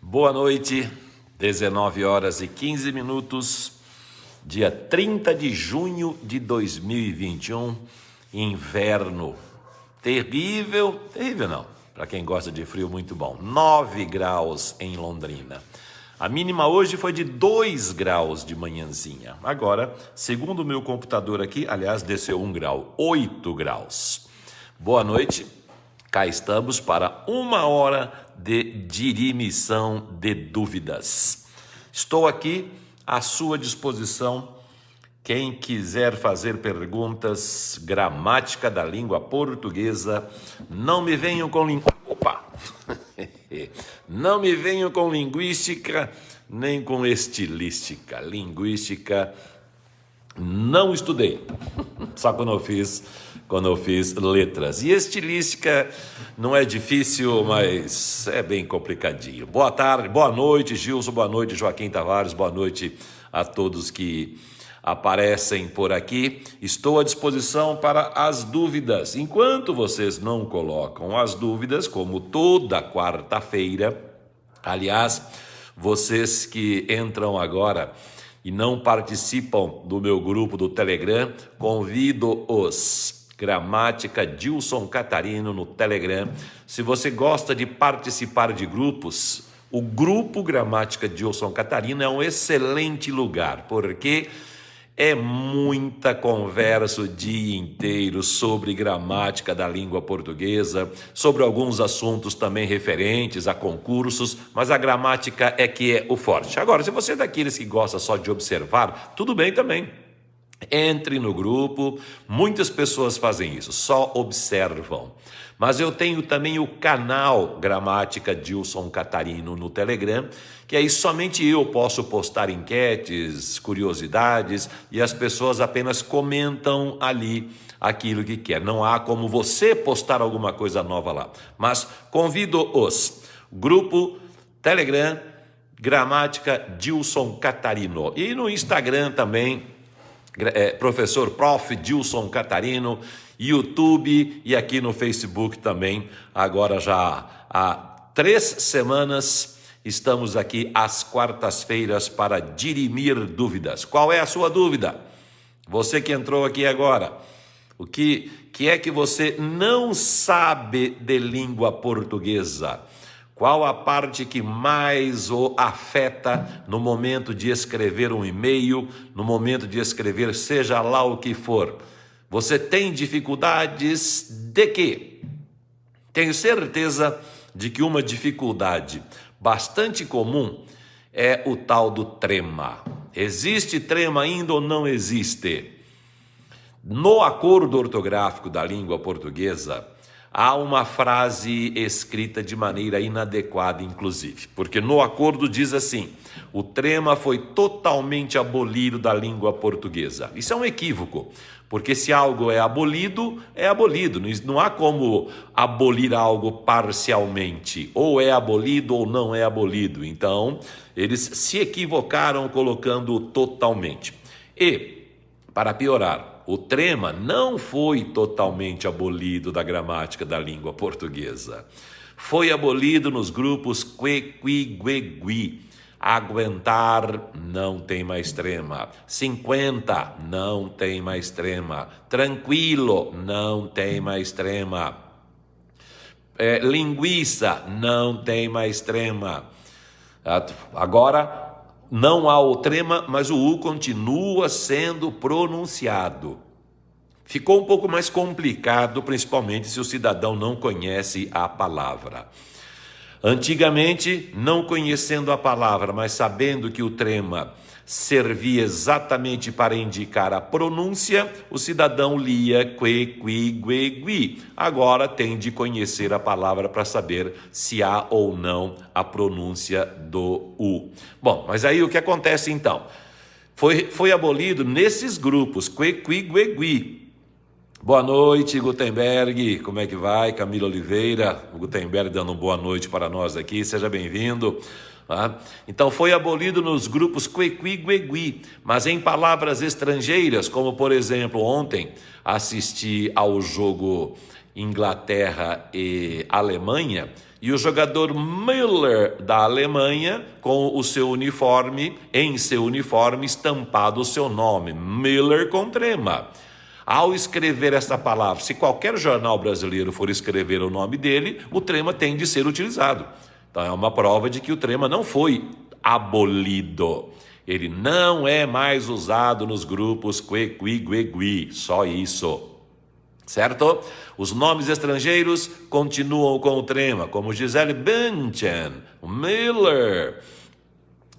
Boa noite, 19 horas e 15 minutos, dia 30 de junho de 2021, inverno. Terrível, terrível não, para quem gosta de frio, muito bom. 9 graus em Londrina. A mínima hoje foi de 2 graus de manhãzinha. Agora, segundo o meu computador aqui, aliás, desceu 1 grau, 8 graus. Boa noite, cá estamos para 1 hora de dirimição de dúvidas. Estou aqui à sua disposição. Quem quiser fazer perguntas, gramática da língua portuguesa, não me venham com não me venham com linguística, nem com estilística. Linguística não estudei, só quando eu fiz letras. E estilística não é difícil, mas é bem complicadinho. Boa tarde, boa noite, Gilson, boa noite, Joaquim Tavares, boa noite a todos que aparecem por aqui. Estou à disposição para as dúvidas. Enquanto vocês não colocam as dúvidas, como toda quarta-feira, aliás, vocês que entram agora e não participam do meu grupo do Telegram, convido-os. Gramática Dilson Catarino no Telegram. Se você gosta de participar de grupos, o grupo Gramática Dilson Catarino é um excelente lugar, porque é muita conversa o dia inteiro sobre gramática da língua portuguesa, sobre alguns assuntos também referentes a concursos, mas a gramática é que é o forte. Agora, se você é daqueles que gosta só de observar, tudo bem também. Entre no grupo, muitas pessoas fazem isso, só observam. Mas eu tenho também o canal Gramática Dilson Catarino no Telegram, que aí somente eu posso postar enquetes, curiosidades, e as pessoas apenas comentam ali aquilo que quer. Não há como você postar alguma coisa nova lá. Mas convido-os, grupo Telegram Gramática Dilson Catarino. E no Instagram também, professor Prof. Dilson Catarino, YouTube e aqui no Facebook também. Agora já há 3 semanas estamos aqui às quartas-feiras para dirimir dúvidas. Qual é a sua dúvida? Você que entrou aqui agora, o que é que você não sabe de língua portuguesa? Qual a parte que mais o afeta no momento de escrever um e-mail, no momento de escrever seja lá o que for? Você tem dificuldades de quê? Tenho certeza de que uma dificuldade bastante comum é o tal do trema. Existe trema ainda ou não existe? No acordo ortográfico da língua portuguesa, há uma frase escrita de maneira inadequada, inclusive, porque no acordo diz assim: o trema foi totalmente abolido da língua portuguesa. Isso é um equívoco, porque se algo é abolido, é abolido. Não há como abolir algo parcialmente, ou é abolido ou não é abolido. Então, eles se equivocaram colocando totalmente. E, para piorar, o trema não foi totalmente abolido da gramática da língua portuguesa. Foi abolido nos grupos que, qui, gue, gui. Aguentar, não tem mais trema. 50, não tem mais trema. Tranquilo, não tem mais trema. Linguiça, não tem mais trema. Agora, não há o trema, mas o U continua sendo pronunciado. Ficou um pouco mais complicado, principalmente se o cidadão não conhece a palavra. Antigamente, não conhecendo a palavra, mas sabendo que o trema servia exatamente para indicar a pronúncia, o cidadão lia que, qui, gue, gui. Agora tem de conhecer a palavra para saber se há ou não a pronúncia do U. Bom, mas aí o que acontece então? Foi abolido nesses grupos, que, qui, gue, gui. Boa noite, Gutenberg, como é que vai? Camila Oliveira, o Gutenberg dando uma boa noite para nós aqui, seja bem-vindo. Então foi abolido nos grupos que, qui, gue, gui, mas em palavras estrangeiras, como por exemplo, ontem assisti ao jogo Inglaterra e Alemanha, e o jogador Müller da Alemanha com o seu uniforme, em seu uniforme estampado o seu nome, Müller com trema. Ao escrever essa palavra, se qualquer jornal brasileiro for escrever o nome dele, o trema tem de ser utilizado. Então é uma prova de que o trema não foi abolido. Ele não é mais usado nos grupos que, só isso. Certo? Os nomes estrangeiros continuam com o trema, como Gisele Bündchen, Miller,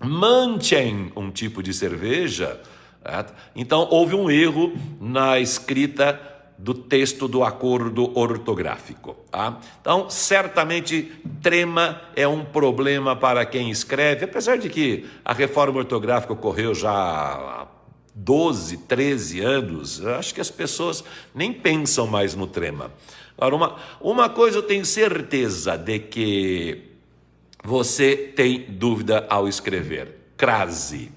Manchen, um tipo de cerveja. Certo? Então, houve um erro na escrita do texto do acordo ortográfico. Tá? Então, certamente, trema é um problema para quem escreve, apesar de que a reforma ortográfica ocorreu já há 12, 13 anos, eu acho que as pessoas nem pensam mais no trema. Agora, uma coisa eu tenho certeza de que você tem dúvida ao escrever: crase.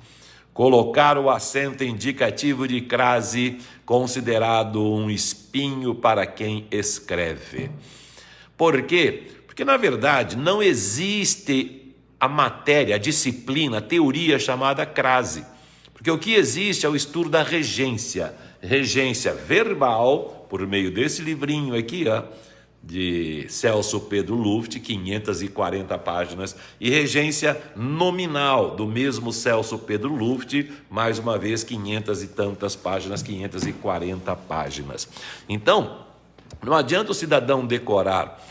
Colocar o acento indicativo de crase considerado um espinho para quem escreve. Por quê? Porque, na verdade, não existe a matéria, a disciplina, a teoria chamada crase. Porque o que existe é o estudo da regência. Regência verbal, por meio desse livrinho aqui, ó, de Celso Pedro Luft, 540 páginas, e regência nominal, do mesmo Celso Pedro Luft, mais uma vez 500 e tantas páginas, 540 páginas. Então, não adianta o cidadão decorar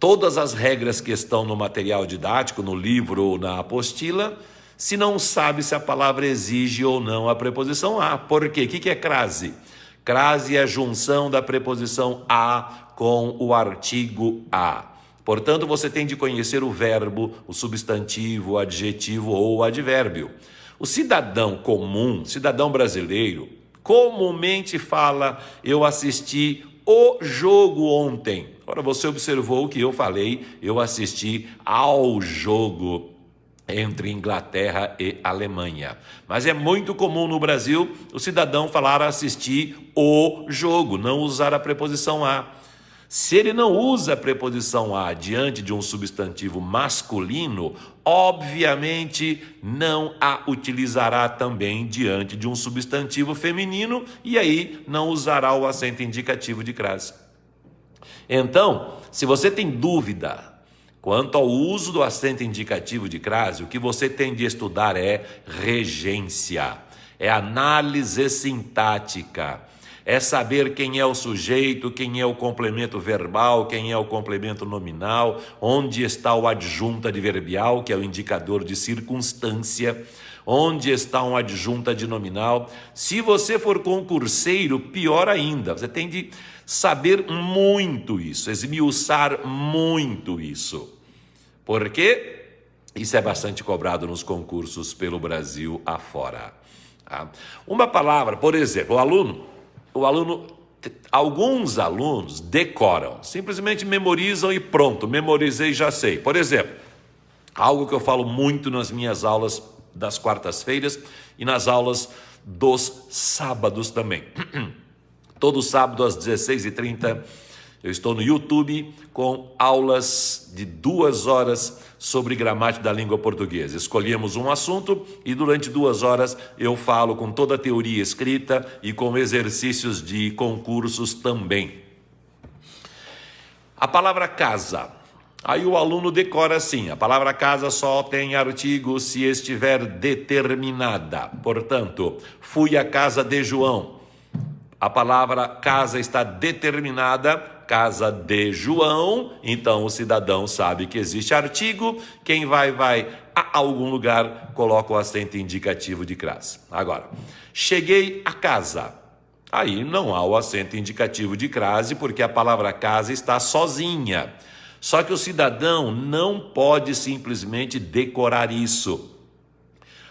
todas as regras que estão no material didático, no livro ou na apostila, se não sabe se a palavra exige ou não a preposição a. Por quê? O que é crase? Crase é a junção da preposição a com o artigo a. Portanto, você tem de conhecer o verbo, o substantivo, o adjetivo ou o advérbio. O cidadão comum, cidadão brasileiro, comumente fala: eu assisti o jogo ontem. Ora, você observou o que eu falei: eu assisti ao jogo entre Inglaterra e Alemanha. Mas é muito comum no Brasil o cidadão falar assistir o jogo, não usar a preposição a. Se ele não usa a preposição a diante de um substantivo masculino, obviamente não a utilizará também diante de um substantivo feminino e aí não usará o acento indicativo de crase. Então, se você tem dúvida quanto ao uso do acento indicativo de crase, o que você tem de estudar é regência, é análise sintática, é saber quem é o sujeito, quem é o complemento verbal, quem é o complemento nominal, onde está o adjunto adverbial, que é o indicador de circunstância, onde está um adjunto adnominal. Se você for concurseiro, pior ainda, você tem de saber muito isso, esmiuçar muito isso. Por quê? Isso é bastante cobrado nos concursos pelo Brasil afora. Tá? Uma palavra, por exemplo, alguns alunos decoram, simplesmente memorizam e pronto, memorizei, já sei. Por exemplo, algo que eu falo muito nas minhas aulas das quartas-feiras e nas aulas dos sábados também. Todo sábado às 16h30 eu estou no YouTube com aulas de 2 horas sobre gramática da língua portuguesa. Escolhemos um assunto e durante 2 horas eu falo com toda a teoria escrita e com exercícios de concursos também. A palavra casa. Aí o aluno decora assim: a palavra casa só tem artigo se estiver determinada. Portanto, fui à casa de João. A palavra casa está determinada, casa de João, então o cidadão sabe que existe artigo, quem vai a algum lugar, coloca o acento indicativo de crase. Agora, cheguei a casa, aí não há o acento indicativo de crase, porque a palavra casa está sozinha. Só que o cidadão não pode simplesmente decorar isso.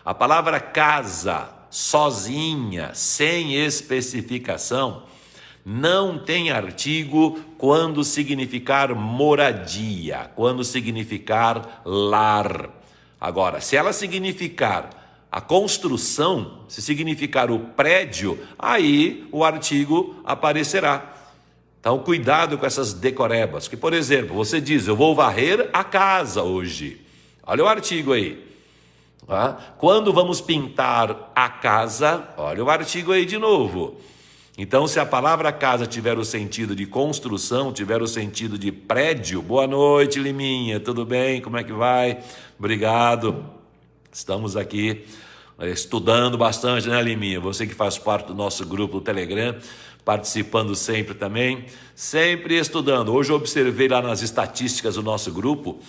A palavra casa sozinha, sem especificação, não tem artigo quando significar moradia, quando significar lar. Agora, se ela significar a construção, se significar o prédio, aí o artigo aparecerá. Então, cuidado com essas decorebas. Que, por exemplo, você diz, eu vou varrer a casa hoje. Olha o artigo aí. Quando vamos pintar a casa, olha o artigo aí de novo. Então, se a palavra casa tiver o sentido de construção, tiver o sentido de prédio, boa noite, Liminha, tudo bem? Como é que vai? Obrigado. Estamos aqui estudando bastante, né, Liminha? Você que faz parte do nosso grupo do Telegram, participando sempre também, sempre estudando. Hoje eu observei lá nas estatísticas do nosso grupo,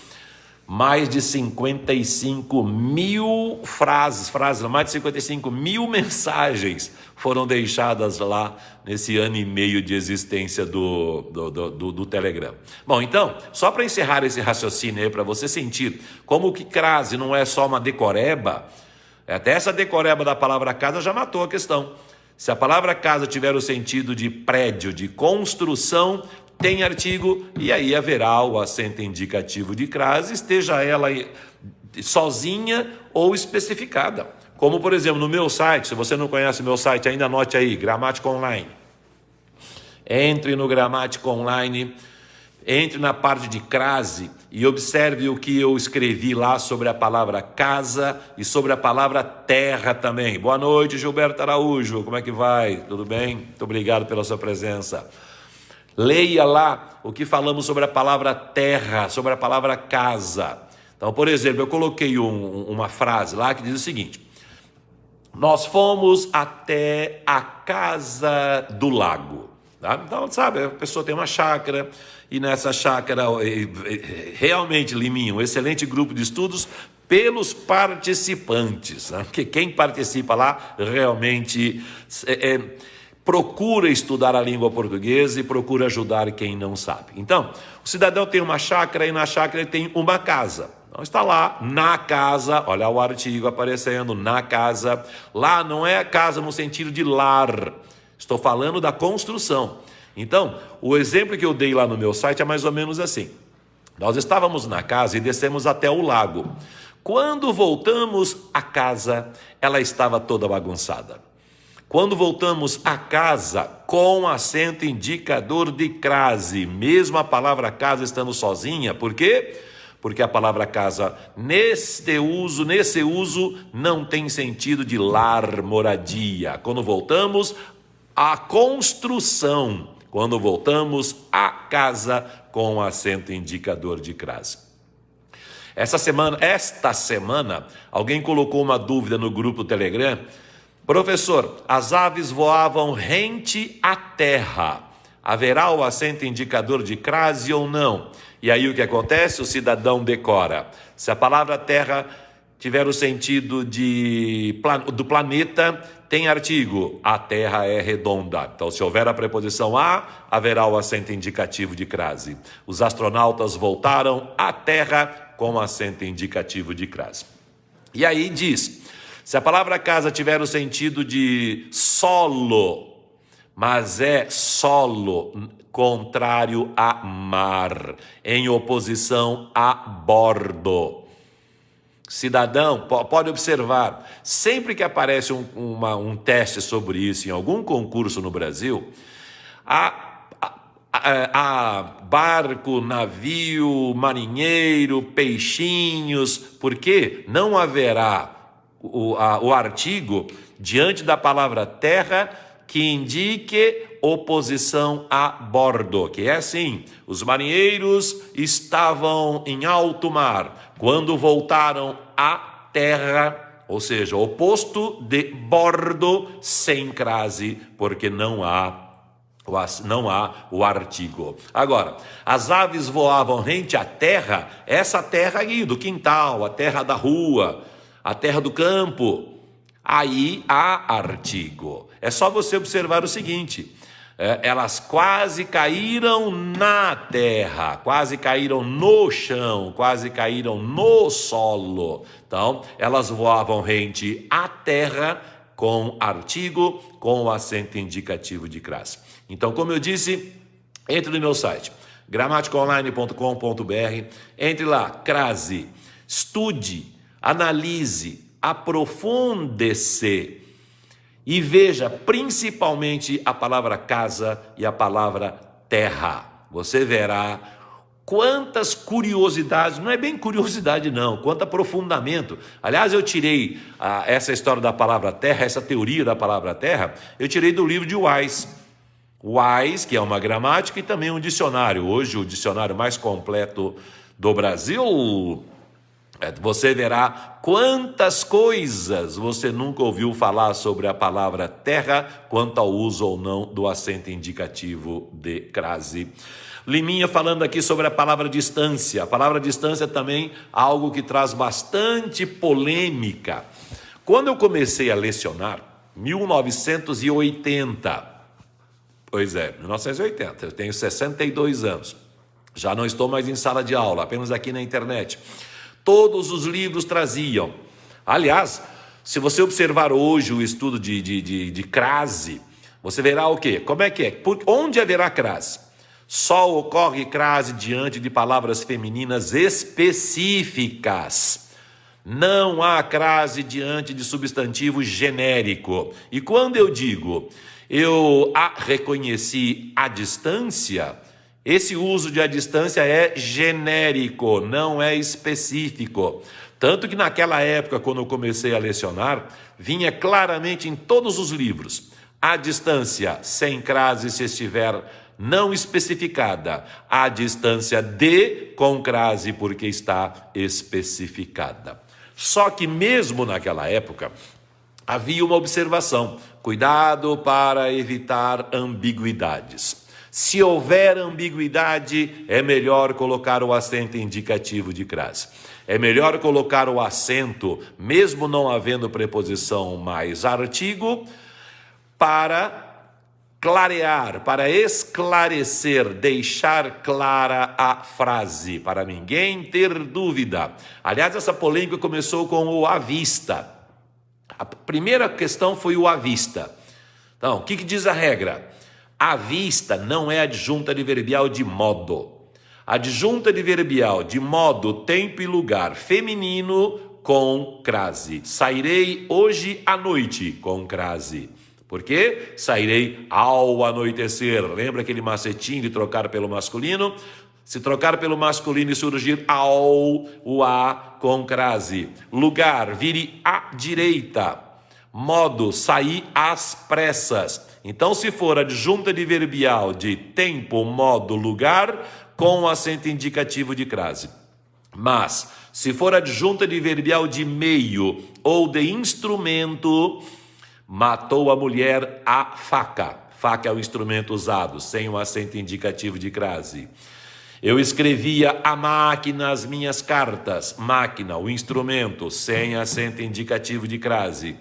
mais de 55 mil frases, mais de 55 mil mensagens foram deixadas lá nesse ano e meio de existência do Telegram. Bom, então, só para encerrar esse raciocínio aí, para você sentir como que crase não é só uma decoreba, até essa decoreba da palavra casa já matou a questão. Se a palavra casa tiver o sentido de prédio, de construção, tem artigo, e aí haverá o acento indicativo de crase, esteja ela sozinha ou especificada. Como, por exemplo, no meu site, se você não conhece o meu site, ainda anote aí, Gramática Online. Entre no Gramática Online, entre na parte de crase e observe o que eu escrevi lá sobre a palavra casa e sobre a palavra terra também. Boa noite, Gilberto Araújo, como é que vai? Tudo bem? Muito obrigado pela sua presença. Leia lá o que falamos sobre a palavra terra, sobre a palavra casa. Então, por exemplo, eu coloquei uma frase lá que diz o seguinte: nós fomos até a casa do lago. Tá? Então, sabe, a pessoa tem uma chácara e nessa chácara, realmente, Liminho, um excelente grupo de estudos pelos participantes. Né? Porque quem participa lá realmente procura estudar a língua portuguesa e procura ajudar quem não sabe. Então, o cidadão tem uma chácara e na chácara ele tem uma casa. Então está lá, na casa, olha o artigo aparecendo, na casa. Lá não é a casa no sentido de lar, estou falando da construção. Então, o exemplo que eu dei lá no meu site é mais ou menos assim. Nós estávamos na casa e descemos até o lago. Quando voltamos à casa, ela estava toda bagunçada. Quando voltamos à casa, com acento indicador de crase, mesmo a palavra casa estando sozinha, por quê? Porque a palavra casa, nesse uso, não tem sentido de lar, moradia. Quando voltamos à construção, quando voltamos à casa, com acento indicador de crase. Esta semana, alguém colocou uma dúvida no grupo Telegram. Professor, as aves voavam rente à terra. Haverá o acento indicador de crase ou não? E aí o que acontece? O cidadão decora. Se a palavra terra tiver o sentido do planeta, tem artigo. A terra é redonda. Então, se houver a preposição a, haverá o acento indicativo de crase. Os astronautas voltaram à terra com acento indicativo de crase. E aí diz, se a palavra casa tiver o sentido de solo, mas é solo contrário a mar, em oposição a bordo. Cidadão, pode observar, sempre que aparece um teste sobre isso em algum concurso no Brasil, a barco, navio, marinheiro, peixinhos, porque não haverá o artigo diante da palavra terra que indique oposição a bordo, que é assim, os marinheiros estavam em alto mar, quando voltaram à terra, ou seja, oposto de bordo, sem crase, porque não há o artigo. Agora, as aves voavam rente à terra, essa terra aí do quintal, a terra da rua, a terra do campo, aí há artigo. É só você observar o seguinte, elas quase caíram na terra, quase caíram no chão, quase caíram no solo. Então, elas voavam rente à terra com artigo, com o acento indicativo de crase. Então, como eu disse, entre no meu site, gramaticaonline.com.br, entre lá, crase, estude, analise, aprofunde-se e veja principalmente a palavra casa e a palavra terra. Você verá quantas curiosidades, não é bem curiosidade não, quanto aprofundamento. Aliás, eu tirei essa história da palavra terra, essa teoria da palavra terra, eu tirei do livro de Wise. Wise, que é uma gramática e também um dicionário. Hoje o dicionário mais completo do Brasil. Você verá quantas coisas você nunca ouviu falar sobre a palavra terra, quanto ao uso ou não do acento indicativo de crase. Liminha falando aqui sobre a palavra distância. A palavra distância também é algo que traz bastante polêmica. Quando eu comecei a lecionar, 1980, pois é, 1980, eu tenho 62 anos. Já não estou mais em sala de aula, apenas aqui na internet. Todos os livros traziam. Aliás, se você observar hoje o estudo de crase, você verá o quê? Como é que é? Onde haverá crase? Só ocorre crase diante de palavras femininas específicas. Não há crase diante de substantivo genérico. E quando eu digo, eu reconheci a distância, esse uso de a distância é genérico, não é específico. Tanto que naquela época, quando eu comecei a lecionar, vinha claramente em todos os livros. A distância sem crase se estiver não especificada. A distância de com crase porque está especificada. Só que mesmo naquela época, havia uma observação. Cuidado para evitar ambiguidades. Se houver ambiguidade, é melhor colocar o acento indicativo de crase. É melhor colocar o acento, mesmo não havendo preposição mais artigo, para clarear, para esclarecer, deixar clara a frase, para ninguém ter dúvida. Aliás, essa polêmica começou com o à vista. A primeira questão foi o à vista. Então, o que diz a regra? À vista não é adjunta adverbial de modo. Adjunta adverbial de modo, tempo e lugar feminino com crase. Sairei hoje à noite com crase. Por quê? Sairei ao anoitecer. Lembra aquele macetinho de trocar pelo masculino? Se trocar pelo masculino e surgir ao, o a com crase. Lugar, vire à direita. Modo, sair às pressas. Então, se for adjunta adverbial de tempo, modo, lugar, com acento indicativo de crase. Mas, se for adjunta adverbial de meio ou de instrumento, matou a mulher a faca. Faca é o instrumento usado, sem o acento indicativo de crase. Eu escrevia a máquina as minhas cartas. Máquina, o instrumento, sem acento indicativo de crase.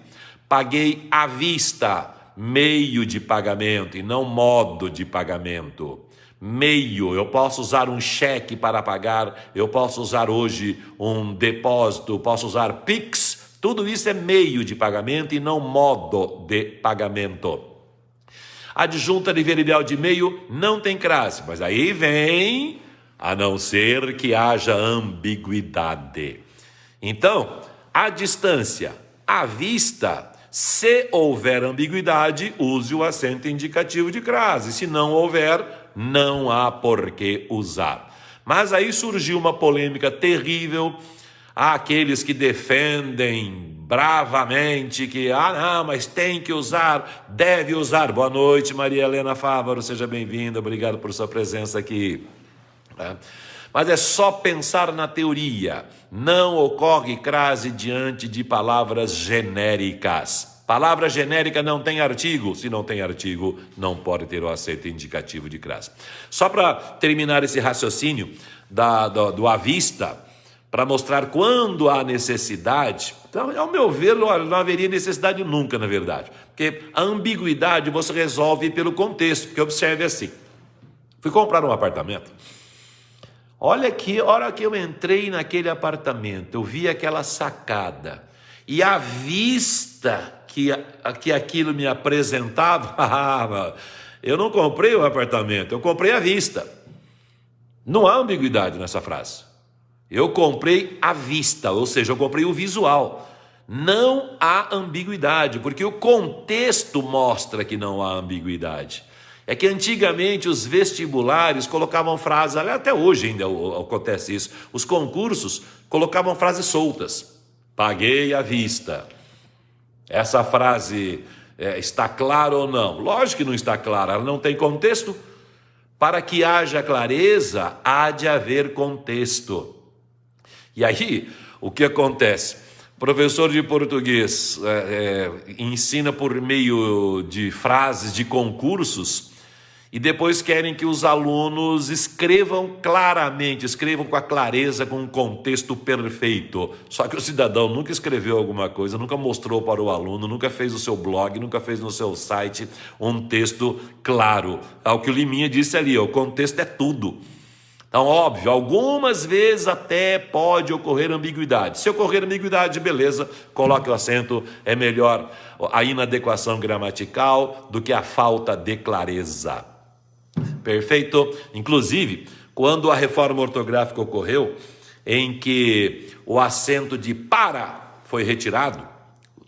Paguei à vista. Meio de pagamento e não modo de pagamento. Meio, eu posso usar um cheque para pagar, eu posso usar hoje um depósito, posso usar Pix, tudo isso é meio de pagamento e não modo de pagamento. Adjunta adverbial de meio não tem crase, mas aí vem, a não ser que haja ambiguidade. Então, à distância, à vista, se houver ambiguidade, use o acento indicativo de crase. Se não houver, não há por que usar. Mas aí surgiu uma polêmica terrível. Há aqueles que defendem bravamente que, não, mas tem que usar, deve usar. Boa noite, Maria Helena Fávaro, seja bem-vinda, obrigado por sua presença aqui. Mas é só pensar na teoria. Não ocorre crase diante de palavras genéricas. Palavra genérica não tem artigo. Se não tem artigo, não pode ter o acento indicativo de crase. Só para terminar esse raciocínio do à vista, para mostrar quando há necessidade. Então, ao meu ver, não haveria necessidade nunca, na verdade. Porque a ambiguidade você resolve pelo contexto. Porque observe assim. Fui comprar um apartamento. Olha aqui, a hora que eu entrei naquele apartamento, eu vi aquela sacada. E a vista que aquilo me apresentava, eu não comprei o apartamento, eu comprei à vista. Não há ambiguidade nessa frase. Eu comprei à vista, ou seja, eu comprei o visual. Não há ambiguidade, porque o contexto mostra que não há ambiguidade. é que antigamente os vestibulares colocavam frases, até hoje ainda acontece isso, os concursos colocavam frases soltas. Paguei à vista. Essa frase está clara ou não? Lógico que não está clara, ela não tem contexto. Para que haja clareza, há de haver contexto. E aí, o que acontece? O professor de português ensina por meio de frases de concursos e depois querem que os alunos escrevam claramente, escrevam com a clareza, com um contexto perfeito. Só que o cidadão nunca escreveu alguma coisa, nunca mostrou para o aluno, nunca fez o seu blog, nunca fez no seu site um texto claro. É o que o Liminha disse ali, o contexto é tudo. Então, óbvio, algumas vezes até pode ocorrer ambiguidade. Se ocorrer ambiguidade, beleza, coloque o acento, é melhor a inadequação gramatical do que a falta de clareza. Perfeito? Inclusive, quando a reforma ortográfica ocorreu, em que o acento de para foi retirado,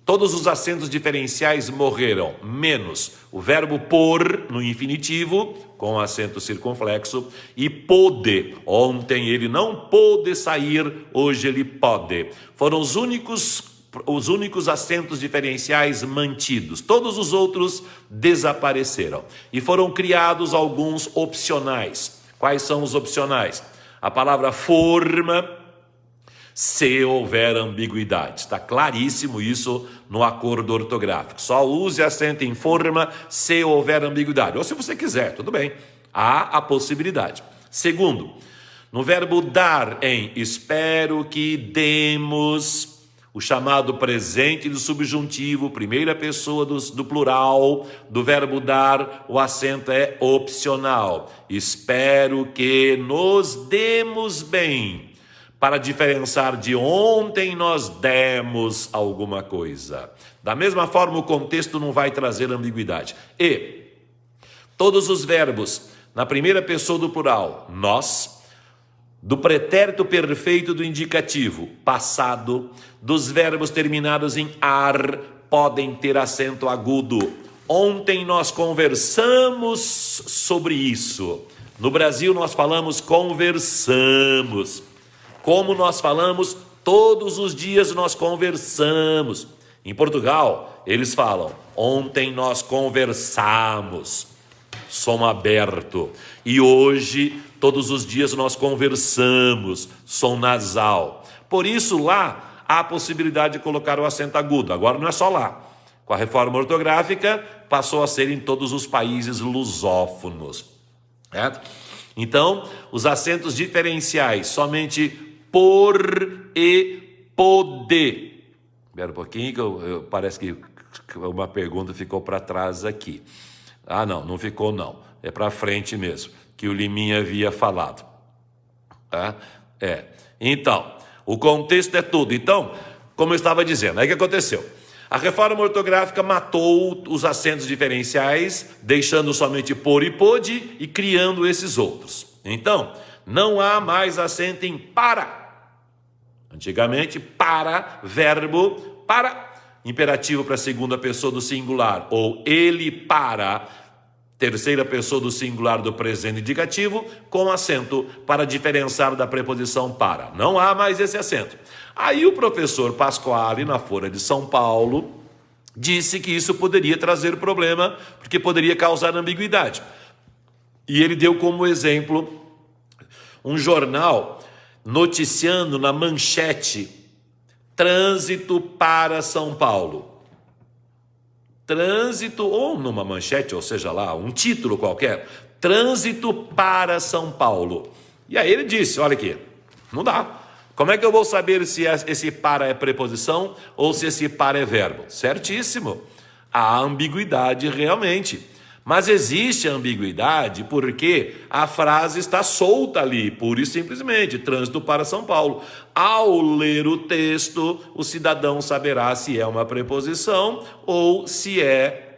todos os acentos diferenciais morreram, menos o verbo por no infinitivo, com acento circunflexo, e pode. Ontem ele não pôde sair, hoje ele pode. Foram os únicos acentos diferenciais mantidos. Todos os outros desapareceram. E foram criados alguns opcionais. Quais são os opcionais? A palavra forma, se houver ambiguidade. Está claríssimo isso no acordo ortográfico. Só use acento em forma se houver ambiguidade. Ou se você quiser, tudo bem. Há a possibilidade. Segundo, no verbo dar em espero que demos, o chamado presente do subjuntivo, primeira pessoa do plural, do verbo dar, o acento é opcional. Espero que nos demos bem. Para diferenciar de ontem nós demos alguma coisa. Da mesma forma, o contexto não vai trazer ambiguidade. E todos os verbos na primeira pessoa do plural, nós, do pretérito perfeito do indicativo, passado, dos verbos terminados em ar, podem ter acento agudo. Ontem nós conversamos sobre isso. No Brasil nós falamos conversamos. Como nós falamos, todos os dias nós conversamos. Em Portugal, eles falam, ontem nós conversamos. Som aberto. E hoje, todos os dias nós conversamos. Som nasal. Por isso, lá, há a possibilidade de colocar o acento agudo. Agora não é só lá. Com a reforma ortográfica, passou a ser em todos os países lusófonos. Certo? Então, os acentos diferenciais, somente por e poder. Espera um pouquinho, que parece que uma pergunta ficou para trás aqui. Ah, não ficou não. É para frente mesmo, que o Liminha havia falado. Tá? Então, o contexto é tudo. Então, como eu estava dizendo, aí o que aconteceu? A reforma ortográfica matou os acentos diferenciais, deixando somente por e pôde e criando esses outros. Então, não há mais acento em para. Antigamente, para, verbo, para, imperativo para a segunda pessoa do singular, ou ele para, terceira pessoa do singular do presente indicativo, com acento para diferenciar da preposição para. Não há mais esse acento. Aí o professor Pasquale, na Folha de São Paulo, disse que isso poderia trazer problema, porque poderia causar ambiguidade. E ele deu como exemplo um jornal noticiando na manchete: trânsito para São Paulo. Trânsito, ou numa manchete, ou seja lá, um título qualquer, trânsito para São Paulo. E aí ele disse, olha aqui, não dá. Como é que eu vou saber se esse para é preposição ou se esse para é verbo? Certíssimo. Há ambiguidade realmente. Mas existe ambiguidade porque a frase está solta ali, pura e simplesmente, trânsito para São Paulo. Ao ler o texto, o cidadão saberá se é uma preposição ou se é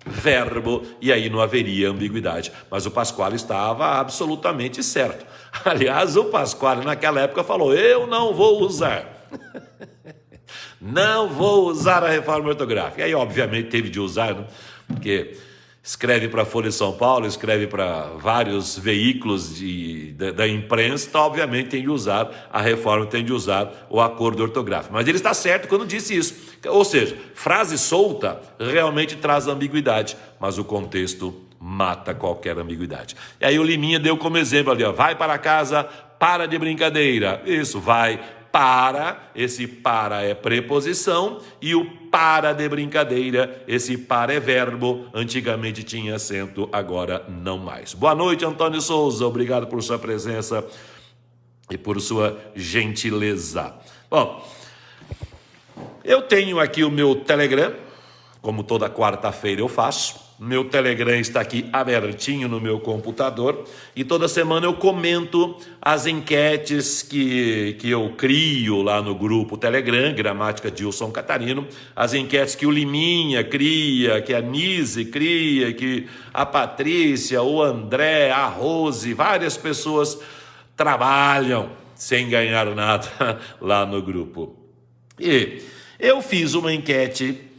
verbo, e aí não haveria ambiguidade. Mas o Pasquale estava absolutamente certo. Aliás, o Pasquale naquela época falou, eu não vou usar. Não vou usar a reforma ortográfica. E aí, obviamente, teve de usar, né? Porque escreve para a Folha de São Paulo, escreve para vários veículos da imprensa, então, obviamente tem de usar a reforma, tem de usar o acordo ortográfico. Mas ele está certo quando disse isso. Ou seja, frase solta realmente traz ambiguidade, mas o contexto mata qualquer ambiguidade. E aí o Liminha deu como exemplo ali, ó, vai para casa, para de brincadeira. Isso, vai para, esse para é preposição, e o para de brincadeira, esse para é verbo, antigamente tinha acento, agora não mais. Boa noite, Antônio Souza, obrigado por sua presença e por sua gentileza. Bom, eu tenho aqui o meu Telegram, como toda quarta-feira eu faço. Meu Telegram está aqui abertinho no meu computador e toda semana eu comento as enquetes que eu crio lá no grupo Telegram, Gramática Dilson Catarino, as enquetes que o Liminha cria, que a Nise cria, que a Patrícia, o André, a Rose, várias pessoas trabalham sem ganhar nada lá no grupo. E eu fiz uma enquete,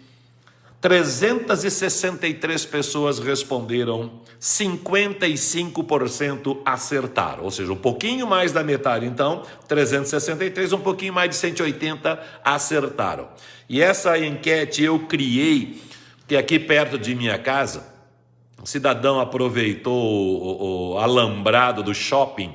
363 pessoas responderam, 55% acertaram, ou seja, um pouquinho mais da metade, então, 363, um pouquinho mais de 180 acertaram. E essa enquete eu criei, que aqui perto de minha casa, um cidadão aproveitou o alambrado do shopping,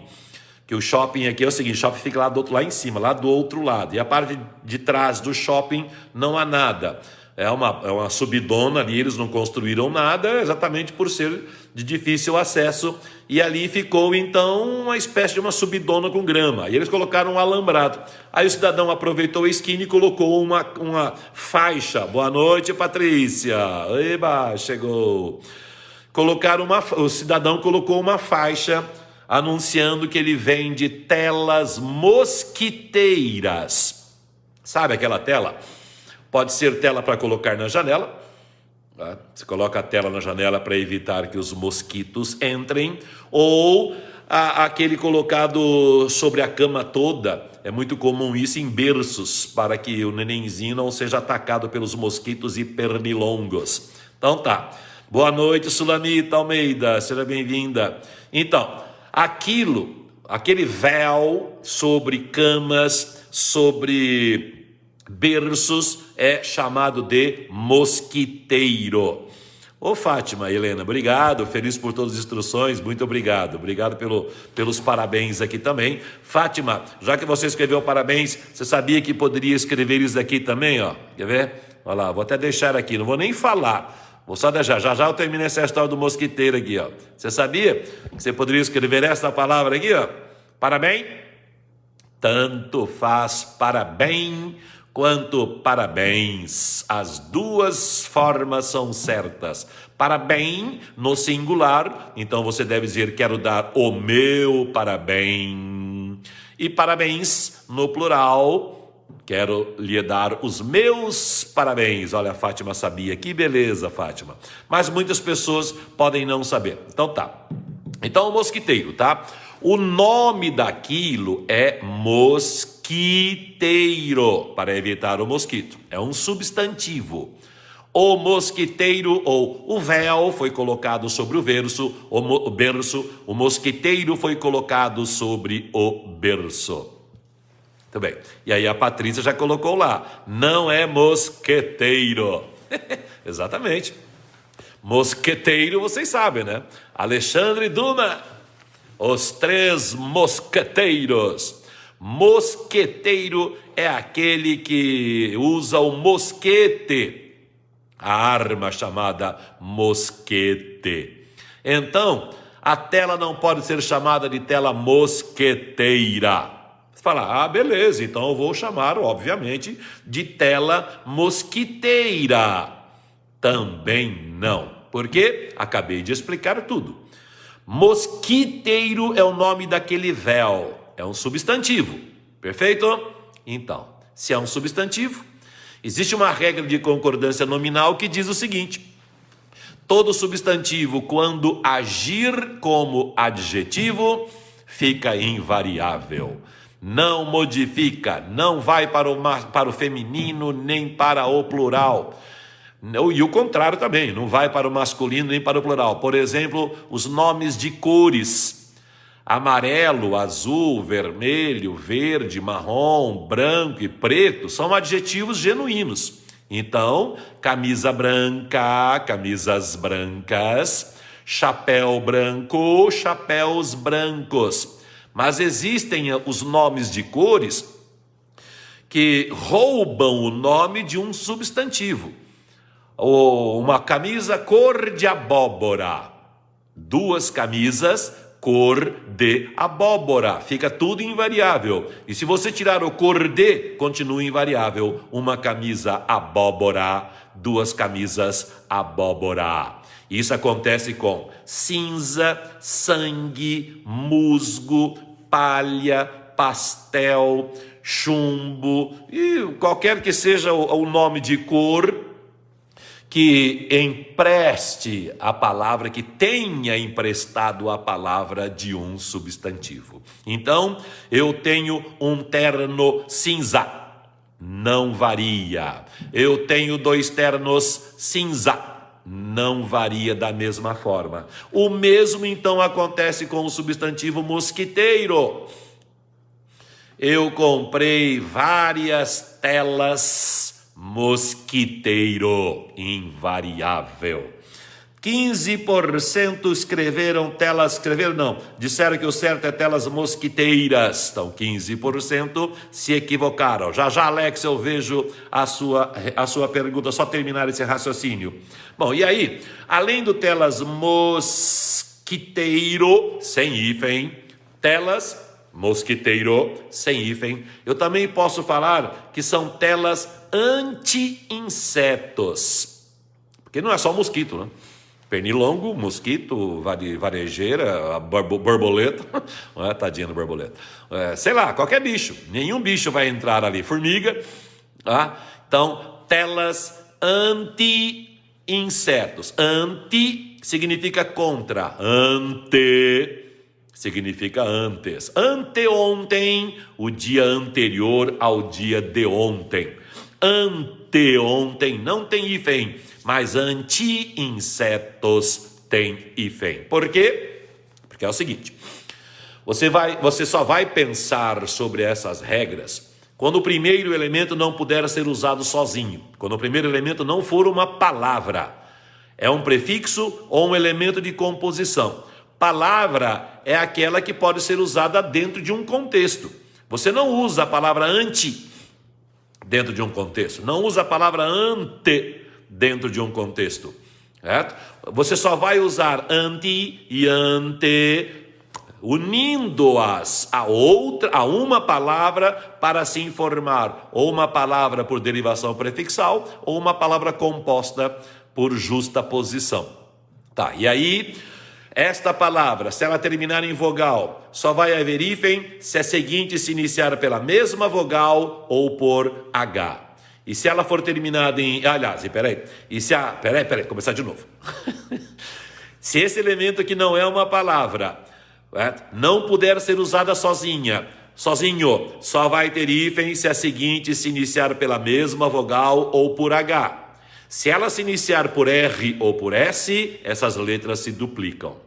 que o shopping aqui é o seguinte, o shopping fica lá em cima, lá do outro lado, e a parte de trás do shopping não há nada. É uma subidona ali, eles não construíram nada, exatamente por ser de difícil acesso, e ali ficou então uma espécie de uma subidona com grama, e eles colocaram um alambrado. Aí o cidadão aproveitou a esquina e colocou uma faixa. Boa noite, Patrícia. Eba, chegou. O cidadão colocou uma faixa anunciando que ele vende telas mosquiteiras. Sabe aquela tela? Pode ser tela para colocar na janela, tá? Você coloca a tela na janela para evitar que os mosquitos entrem, ou aquele colocado sobre a cama toda, é muito comum isso em berços, para que o nenenzinho não seja atacado pelos mosquitos e pernilongos. Então tá, boa noite Sulamita Almeida, seja bem-vinda. Então, aquele véu sobre camas, sobre berços, é chamado de mosquiteiro. Ô Fátima, Helena, obrigado, feliz por todas as instruções, muito obrigado. Obrigado pelos parabéns aqui também. Fátima, já que você escreveu parabéns, você sabia que poderia escrever isso aqui também, ó? Quer ver? Olha lá, vou até deixar aqui, não vou nem falar. Vou só deixar, já eu termino essa história do mosquiteiro aqui, ó. Você sabia que você poderia escrever essa palavra aqui, ó? Parabéns? Tanto faz parabéns quanto parabéns. As duas formas são certas. Parabéns no singular, então você deve dizer quero dar o meu parabéns. E parabéns no plural, quero lhe dar os meus parabéns. Olha, a Fátima sabia, que beleza, Fátima. Mas muitas pessoas podem não saber. Então tá. Então o mosquiteiro, tá? O nome daquilo é mosquiteiro, para evitar o mosquito. É um substantivo. O mosquiteiro ou o véu foi colocado sobre o berço, o mosquiteiro foi colocado sobre o berço. Muito bem. E aí a Patrícia já colocou lá, não é mosqueteiro. Exatamente. Mosqueteiro, vocês sabem, né? Alexandre Dumas, os três mosqueteiros. Mosqueteiro é aquele que usa o mosquete, a arma chamada mosquete. Então, a tela não pode ser chamada de tela mosqueteira. Você fala, beleza, então eu vou chamar, obviamente, de tela mosquiteira. Também não, porque acabei de explicar tudo. Mosquiteiro é o nome daquele véu, é um substantivo, perfeito? Então, se é um substantivo, existe uma regra de concordância nominal que diz o seguinte: todo substantivo, quando agir como adjetivo, fica invariável. Não modifica, não vai para o feminino nem para o plural. E o contrário também, não vai para o masculino nem para o plural. Por exemplo, os nomes de cores: amarelo, azul, vermelho, verde, marrom, branco e preto são adjetivos genuínos. Então, camisa branca, camisas brancas, chapéu branco, chapéus brancos. Mas existem os nomes de cores que roubam o nome de um substantivo. Ou uma camisa cor de abóbora, duas camisas cor de abóbora, fica tudo invariável. E se você tirar o cor de, continua invariável. Uma camisa abóbora, duas camisas abóbora. Isso acontece com cinza, sangue, musgo, palha, pastel, chumbo e qualquer que seja o nome de cor que empreste a palavra, que tenha emprestado a palavra de um substantivo. Então, eu tenho um terno cinza, não varia. Eu tenho 2 ternos cinza, não varia da mesma forma. O mesmo então acontece com o substantivo mosquiteiro. Eu comprei várias telas mosquiteiro, invariável. 15% disseram que o certo é telas mosquiteiras. Então 15% se equivocaram. Já, Alex, eu vejo a sua pergunta, só terminar esse raciocínio. Bom, e aí, além do telas mosquiteiro, sem hífen, telas mosquiteiro, sem hífen, eu também posso falar que são telas anti-insetos, porque não é só mosquito, né? Pernilongo, mosquito, varejeira, borboleta, tadinha do borboleta, sei lá, qualquer bicho, nenhum bicho vai entrar ali, formiga, tá? Então, telas anti-insetos, anti significa contra, ante significa antes, anteontem, o dia anterior ao dia de ontem, anteontem não tem hífen, mas anti-insetos tem hífen. Por quê? Porque é o seguinte, você só vai pensar sobre essas regras quando o primeiro elemento não puder ser usado sozinho, quando o primeiro elemento não for uma palavra, é um prefixo ou um elemento de composição. Palavra é aquela que pode ser usada dentro de um contexto. Você não usa a palavra anti dentro de um contexto, não usa a palavra ante dentro de um contexto, certo? Você só vai usar anti e ante, unindo-as a uma palavra para se informar, ou uma palavra por derivação prefixal, ou uma palavra composta por justa posição. Tá, e aí, esta palavra, se ela terminar em vogal, só vai haver hífen se a seguinte se iniciar pela mesma vogal ou por H. E se ela for terminada em... Peraí, começar de novo. Se esse elemento que não é uma palavra, não puder ser usada sozinho, só vai ter hífen se a seguinte se iniciar pela mesma vogal ou por H. Se ela se iniciar por R ou por S, essas letras se duplicam.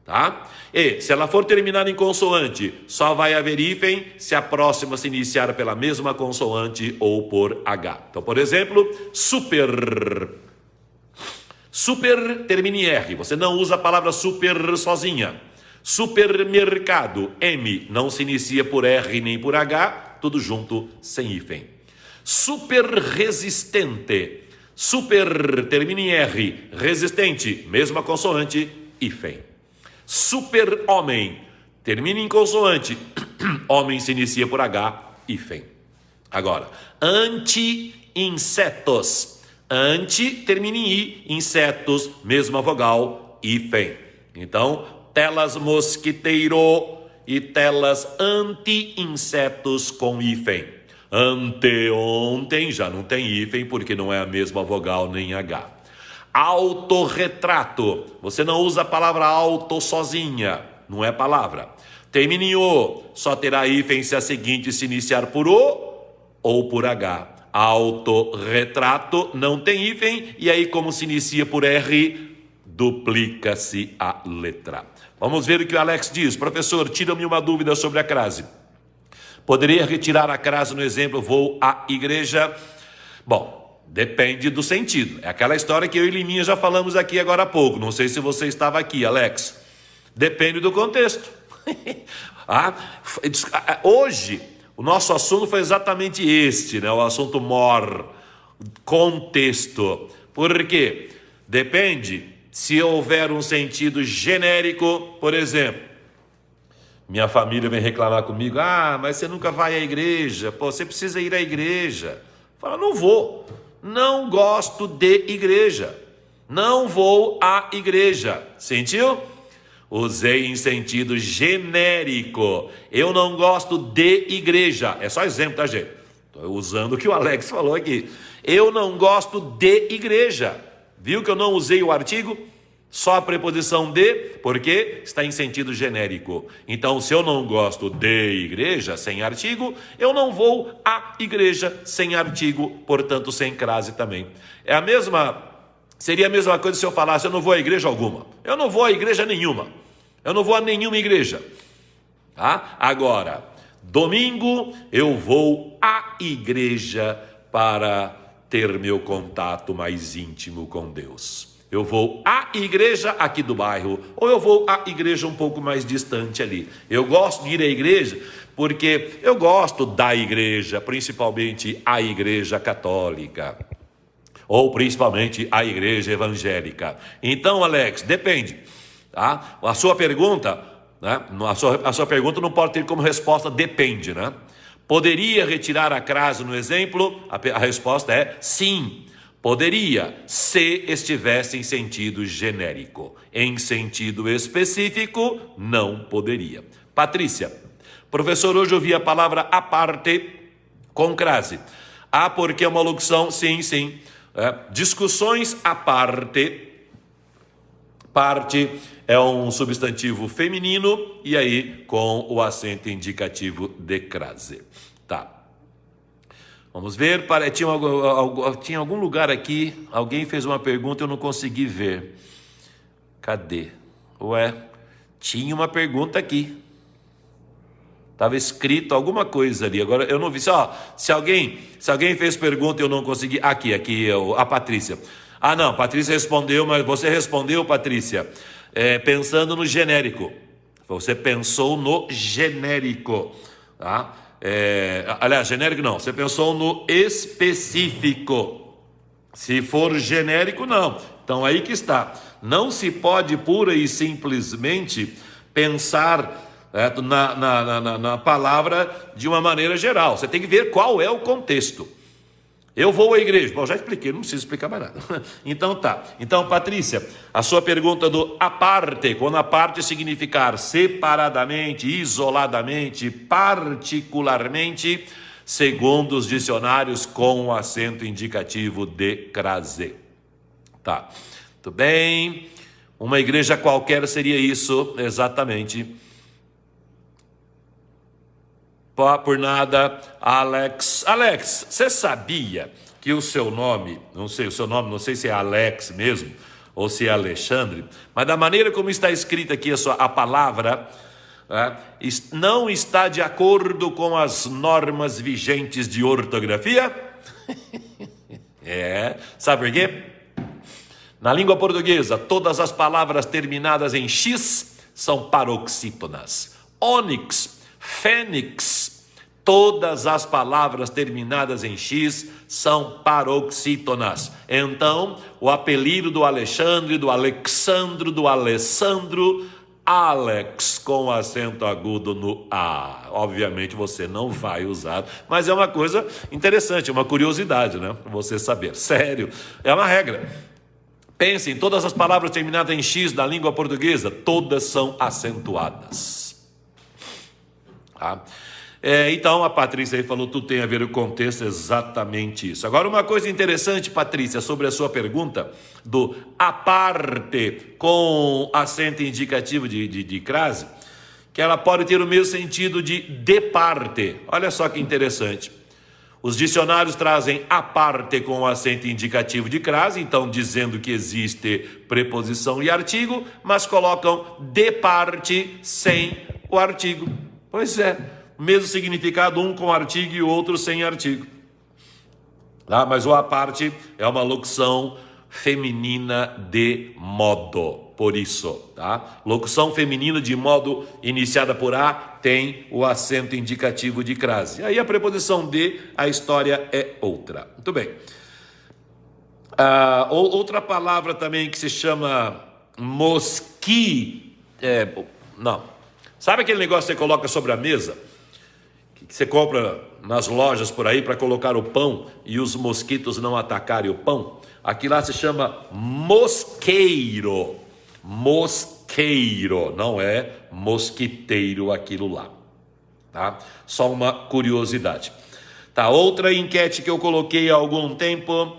Tá? E se ela for terminar em consoante, só vai haver hífen se a próxima se iniciar pela mesma consoante ou por H. Então, por exemplo, super termina em R, você não usa a palavra super sozinha. Supermercado, M, não se inicia por R nem por H, tudo junto, sem hífen. Super resistente, super termina em R, resistente, mesma consoante, hífen. Super homem, termina em consoante, homem se inicia por H, hífen. Agora, anti-insetos, anti termina em I, insetos, mesma vogal, hífen. Então, telas mosquiteiro e telas anti-insetos com hífen. Anteontem já não tem hífen porque não é a mesma vogal nem H. Autorretrato, você não usa a palavra auto sozinha, não é palavra. Termina em O, só terá hífen se a seguinte se iniciar por O ou por H. autorretrato não tem hífen, e aí como se inicia por R, duplica-se a letra. Vamos ver o que o Alex diz. Professor, tira-me uma dúvida sobre a crase. Poderia retirar a crase no exemplo, vou à igreja? Bom, depende do sentido. É aquela história que eu e Liminha já falamos aqui agora há pouco. Não sei se você estava aqui, Alex. Depende do contexto. Hoje, o nosso assunto foi exatamente este, né? O assunto mor, contexto. Por quê? Depende se houver um sentido genérico, por exemplo. Minha família vem reclamar comigo, mas você nunca vai à igreja, você precisa ir à igreja. Fala, não vou, não gosto de igreja, não vou à igreja. Sentiu? Usei em sentido genérico. Eu não gosto de igreja. É só exemplo, tá, gente? Estou usando o que o Alex falou aqui. Eu não gosto de igreja. Viu que eu não usei o artigo? Só a preposição de, porque está em sentido genérico. Então, se eu não gosto de igreja, sem artigo, eu não vou à igreja sem artigo, portanto, sem crase também. Seria a mesma coisa se eu falasse, eu não vou à igreja alguma. Eu não vou à igreja nenhuma. Eu não vou a nenhuma igreja. Tá? Agora, domingo, eu vou à igreja para ter meu contato mais íntimo com Deus. Eu vou à igreja aqui do bairro, ou eu vou à igreja um pouco mais distante ali. Eu gosto de ir à igreja porque eu gosto da igreja, principalmente a igreja católica, ou principalmente a igreja evangélica. Então, Alex, depende. Tá? A sua pergunta, né? A sua pergunta não pode ter como resposta depende, né? Poderia retirar a crase no exemplo? A resposta é sim. Poderia, se estivesse em sentido genérico. Em sentido específico, não poderia. Patrícia, professor, hoje eu vi a palavra à parte com crase. Porque é uma locução, sim. Discussões à parte. Parte é um substantivo feminino e aí com o acento indicativo de crase. Tá. Vamos ver, tinha algum lugar aqui, alguém fez uma pergunta, eu não consegui ver. Cadê? Tinha uma pergunta aqui. Estava escrito alguma coisa ali, agora eu não vi. Se alguém fez pergunta e eu não consegui... Aqui, a Patrícia. Não, Patrícia respondeu, mas você respondeu, Patrícia, pensando no genérico. Você pensou no genérico, tá? Aliás, genérico não, você pensou no específico. Se for genérico, não. Então aí que está. Não se pode pura e simplesmente pensar na palavra de uma maneira geral. Você tem que ver qual é o contexto. Eu vou à igreja. Bom, já expliquei, não preciso explicar mais nada. Então tá. Então, Patrícia, a sua pergunta do à parte, quando a parte significar separadamente, isoladamente, particularmente, segundo os dicionários, com o acento indicativo de crase. Tá. Tudo bem. Uma igreja qualquer seria isso, exatamente. Por nada, Alex. Alex, você sabia que o seu nome, não sei se é Alex mesmo, ou se é Alexandre, mas da maneira como está escrita aqui a palavra, não está de acordo com as normas vigentes de ortografia? Sabe por quê? Na língua portuguesa, todas as palavras terminadas em X são paroxítonas. Ônix, fênix, todas as palavras terminadas em X são paroxítonas. Então, o apelido do Alexandre, do Alexandro, do Alessandro, Alex, com acento agudo no A. Obviamente você não vai usar, mas é uma coisa interessante, uma curiosidade, né? Para você saber. Sério, é uma regra. Pensem, todas as palavras terminadas em X da língua portuguesa, todas são acentuadas. Tá? Então a Patrícia aí falou, tudo tem a ver com o contexto, exatamente isso. Agora uma coisa interessante, Patrícia, sobre a sua pergunta do à parte com acento indicativo de crase, que ela pode ter o mesmo sentido de parte. Olha só que interessante. Os dicionários trazem a parte com acento indicativo de crase, então dizendo que existe preposição e artigo, mas colocam de parte sem o artigo. Pois é, mesmo significado, um com artigo e o outro sem artigo. Tá? Mas o a parte é uma locução feminina de modo, por isso, tá? Locução feminina de modo iniciada por a tem o acento indicativo de crase. Aí a preposição de, a história é outra. Muito bem. Outra palavra também que se chama não. Sabe aquele negócio que você coloca sobre a mesa? Que você compra nas lojas por aí para colocar o pão e os mosquitos não atacarem o pão? Aqui lá se chama mosqueiro. Mosqueiro, não é mosquiteiro aquilo lá. Tá? Só uma curiosidade. Tá, outra enquete que eu coloquei há algum tempo.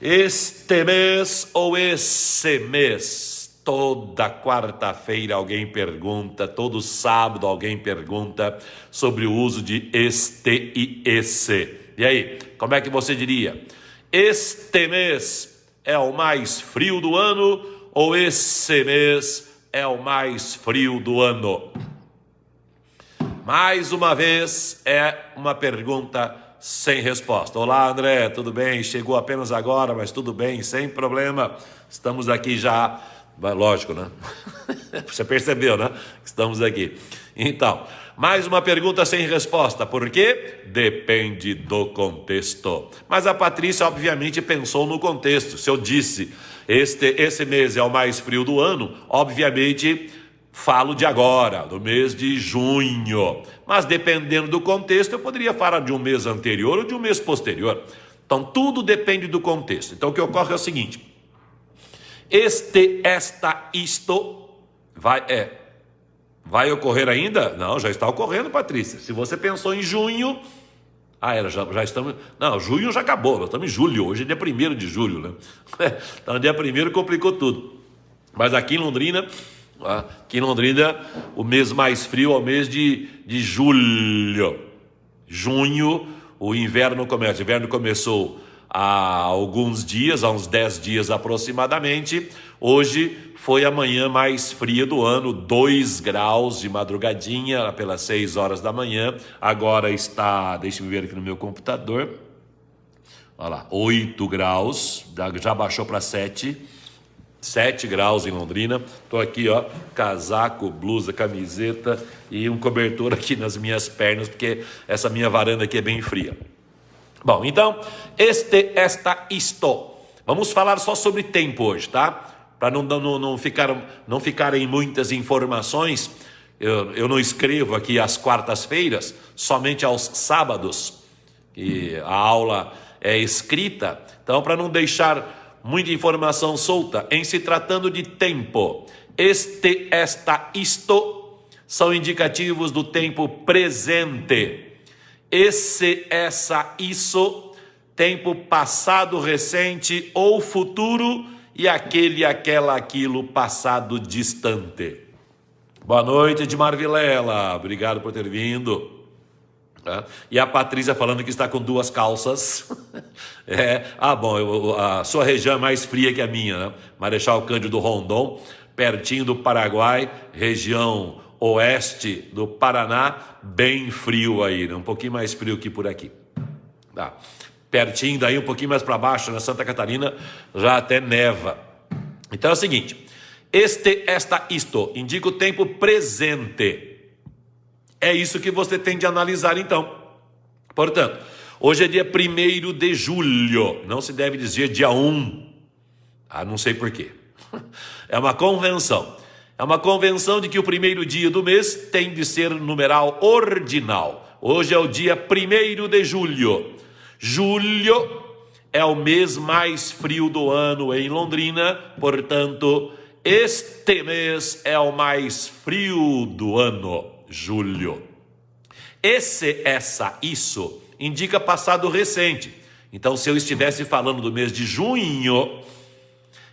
Este mês ou esse mês? Toda quarta-feira alguém pergunta, todo sábado alguém pergunta sobre o uso de este e esse. E aí, como é que você diria? Este mês é o mais frio do ano ou esse mês é o mais frio do ano? Mais uma vez, é uma pergunta sem resposta. Olá, André, tudo bem? Chegou apenas agora, mas tudo bem, sem problema. Estamos aqui já. Lógico, né? Você percebeu, né? Estamos aqui. Então, mais uma pergunta sem resposta. Por quê? Depende do contexto. Mas a Patrícia, obviamente, pensou no contexto. Se eu disse, esse mês é o mais frio do ano, obviamente, falo de agora, do mês de junho. Mas dependendo do contexto, eu poderia falar de um mês anterior ou de um mês posterior. Então, tudo depende do contexto. Então, o que ocorre é o seguinte. Isto, vai ocorrer ainda? Não, já está ocorrendo, Patrícia. Se você pensou em junho, já estamos, não, junho já acabou, nós estamos em julho, hoje é dia 1º de julho, né? Então, dia 1º complicou tudo. Mas aqui em Londrina, o mês mais frio é o mês de julho. Junho, o inverno começa. O inverno começou há alguns dias, há uns 10 dias aproximadamente. Hoje foi a manhã mais fria do ano, 2 graus de madrugadinha, pelas 6 horas da manhã. Agora está, deixa eu ver aqui no meu computador, olha lá, 8 graus, já baixou para 7 graus em Londrina. Estou aqui, ó, casaco, blusa, camiseta e um cobertor aqui nas minhas pernas, porque essa minha varanda aqui é bem fria. Bom, então, isto. Vamos falar só sobre tempo hoje, tá? Para não ficarem muitas informações, eu não escrevo aqui às quartas-feiras, somente aos sábados, e a aula é escrita. Então, para não deixar muita informação solta, em se tratando de tempo, isto são indicativos do tempo presente. Esse, essa, isso, tempo passado, recente ou futuro, e aquele, aquela, aquilo, passado distante. Boa noite, Edmar Vilela, obrigado por ter vindo. E a Patrícia falando que está com 2 calças. A sua região é mais fria que a minha, né? Marechal Cândido Rondon, pertinho do Paraguai, região oeste do Paraná, bem frio aí, né? Um pouquinho mais frio que por aqui. Tá. Pertinho daí, um pouquinho mais para baixo, na Santa Catarina, já até neva. Então é o seguinte, isto, indica o tempo presente. É isso que você tem de analisar então. Portanto, hoje é dia 1º de julho, não se deve dizer dia 1. Não sei por quê. É uma convenção. É uma convenção de que o primeiro dia do mês tem de ser numeral ordinal. Hoje é o dia 1º de julho. Julho é o mês mais frio do ano em Londrina, portanto, este mês é o mais frio do ano, julho. Isso indica passado recente. Então, se eu estivesse falando do mês de junho,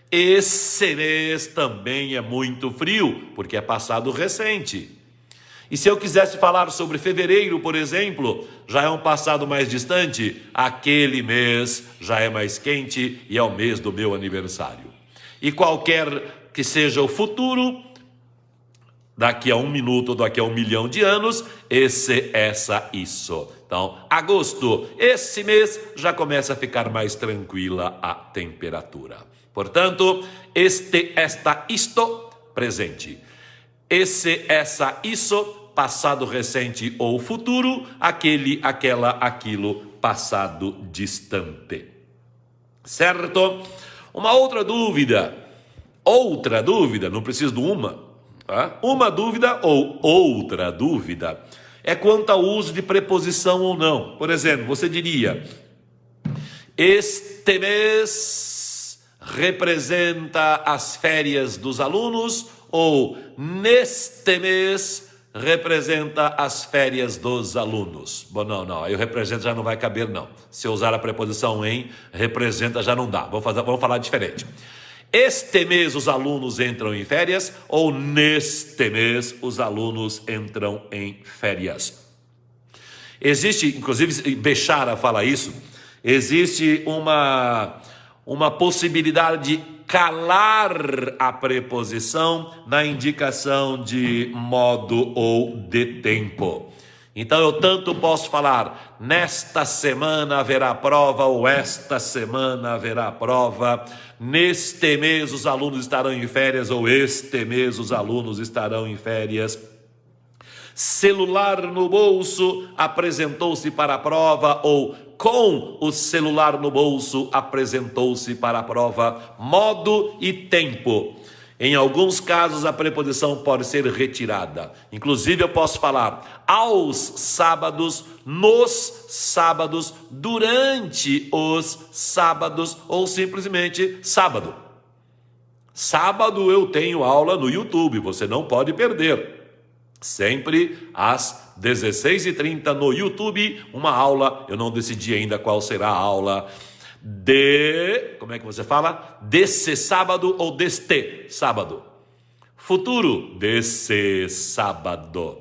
esse mês também é muito frio, porque é passado recente. E se eu quisesse falar sobre fevereiro, por exemplo, já é um passado mais distante, aquele mês já é mais quente e é o mês do meu aniversário. E qualquer que seja o futuro, daqui a 1 minuto ou daqui a 1 milhão de anos, esse, essa, isso. Então, agosto, esse mês já começa a ficar mais tranquila a temperatura. Portanto, este, esta, isto, presente. Esse, essa, isso, passado recente ou futuro, aquele, aquela, aquilo, passado distante. Certo? Uma outra dúvida, não preciso de uma, tá? Uma dúvida ou outra dúvida é quanto ao uso de preposição ou não. Por exemplo, você diria, este mês representa as férias dos alunos, ou neste mês representa as férias dos alunos. Bom, não, aí o representa já não vai caber não. Se eu usar a preposição em, representa já não dá. Vamos falar diferente. Este mês os alunos entram em férias, ou neste mês os alunos entram em férias. Existe, inclusive Bechara fala isso, existe uma possibilidade de calar a preposição na indicação de modo ou de tempo. Então eu tanto posso falar, nesta semana haverá prova, ou esta semana haverá prova, neste mês os alunos estarão em férias, ou este mês os alunos estarão em férias. Celular no bolso apresentou-se para a prova, ou com o celular no bolso apresentou-se para a prova. Modo e tempo. Em alguns casos a preposição pode ser retirada. Inclusive eu posso falar aos sábados, nos sábados, durante os sábados, ou simplesmente sábado. Sábado eu tenho aula no YouTube, você não pode perder. Sempre às 16h30 no YouTube, uma aula, eu não decidi ainda qual será a aula como é que você fala? Desse sábado ou deste sábado? Futuro, desse sábado.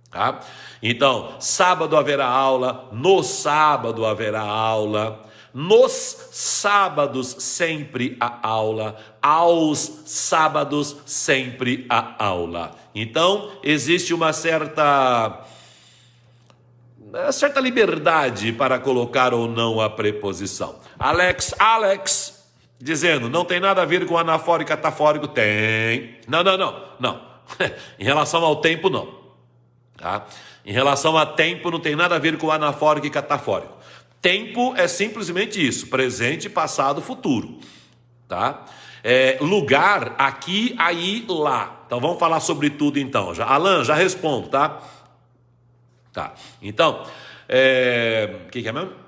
Tá? Então, sábado haverá aula, no sábado haverá aula, nos sábados sempre a aula, aos sábados sempre a aula. Então, existe uma certa liberdade para colocar ou não a preposição. Alex, dizendo, não tem nada a ver com anafórico e catafórico. Tem. Não. Em relação ao tempo, não. Tá? Em relação a tempo, não tem nada a ver com anafórico e catafórico. Tempo é simplesmente isso, presente, passado, futuro. Tá? Lugar, aqui, aí, lá. Então, vamos falar sobre tudo então. Alan, já respondo, tá? Tá. Então, o que é mesmo?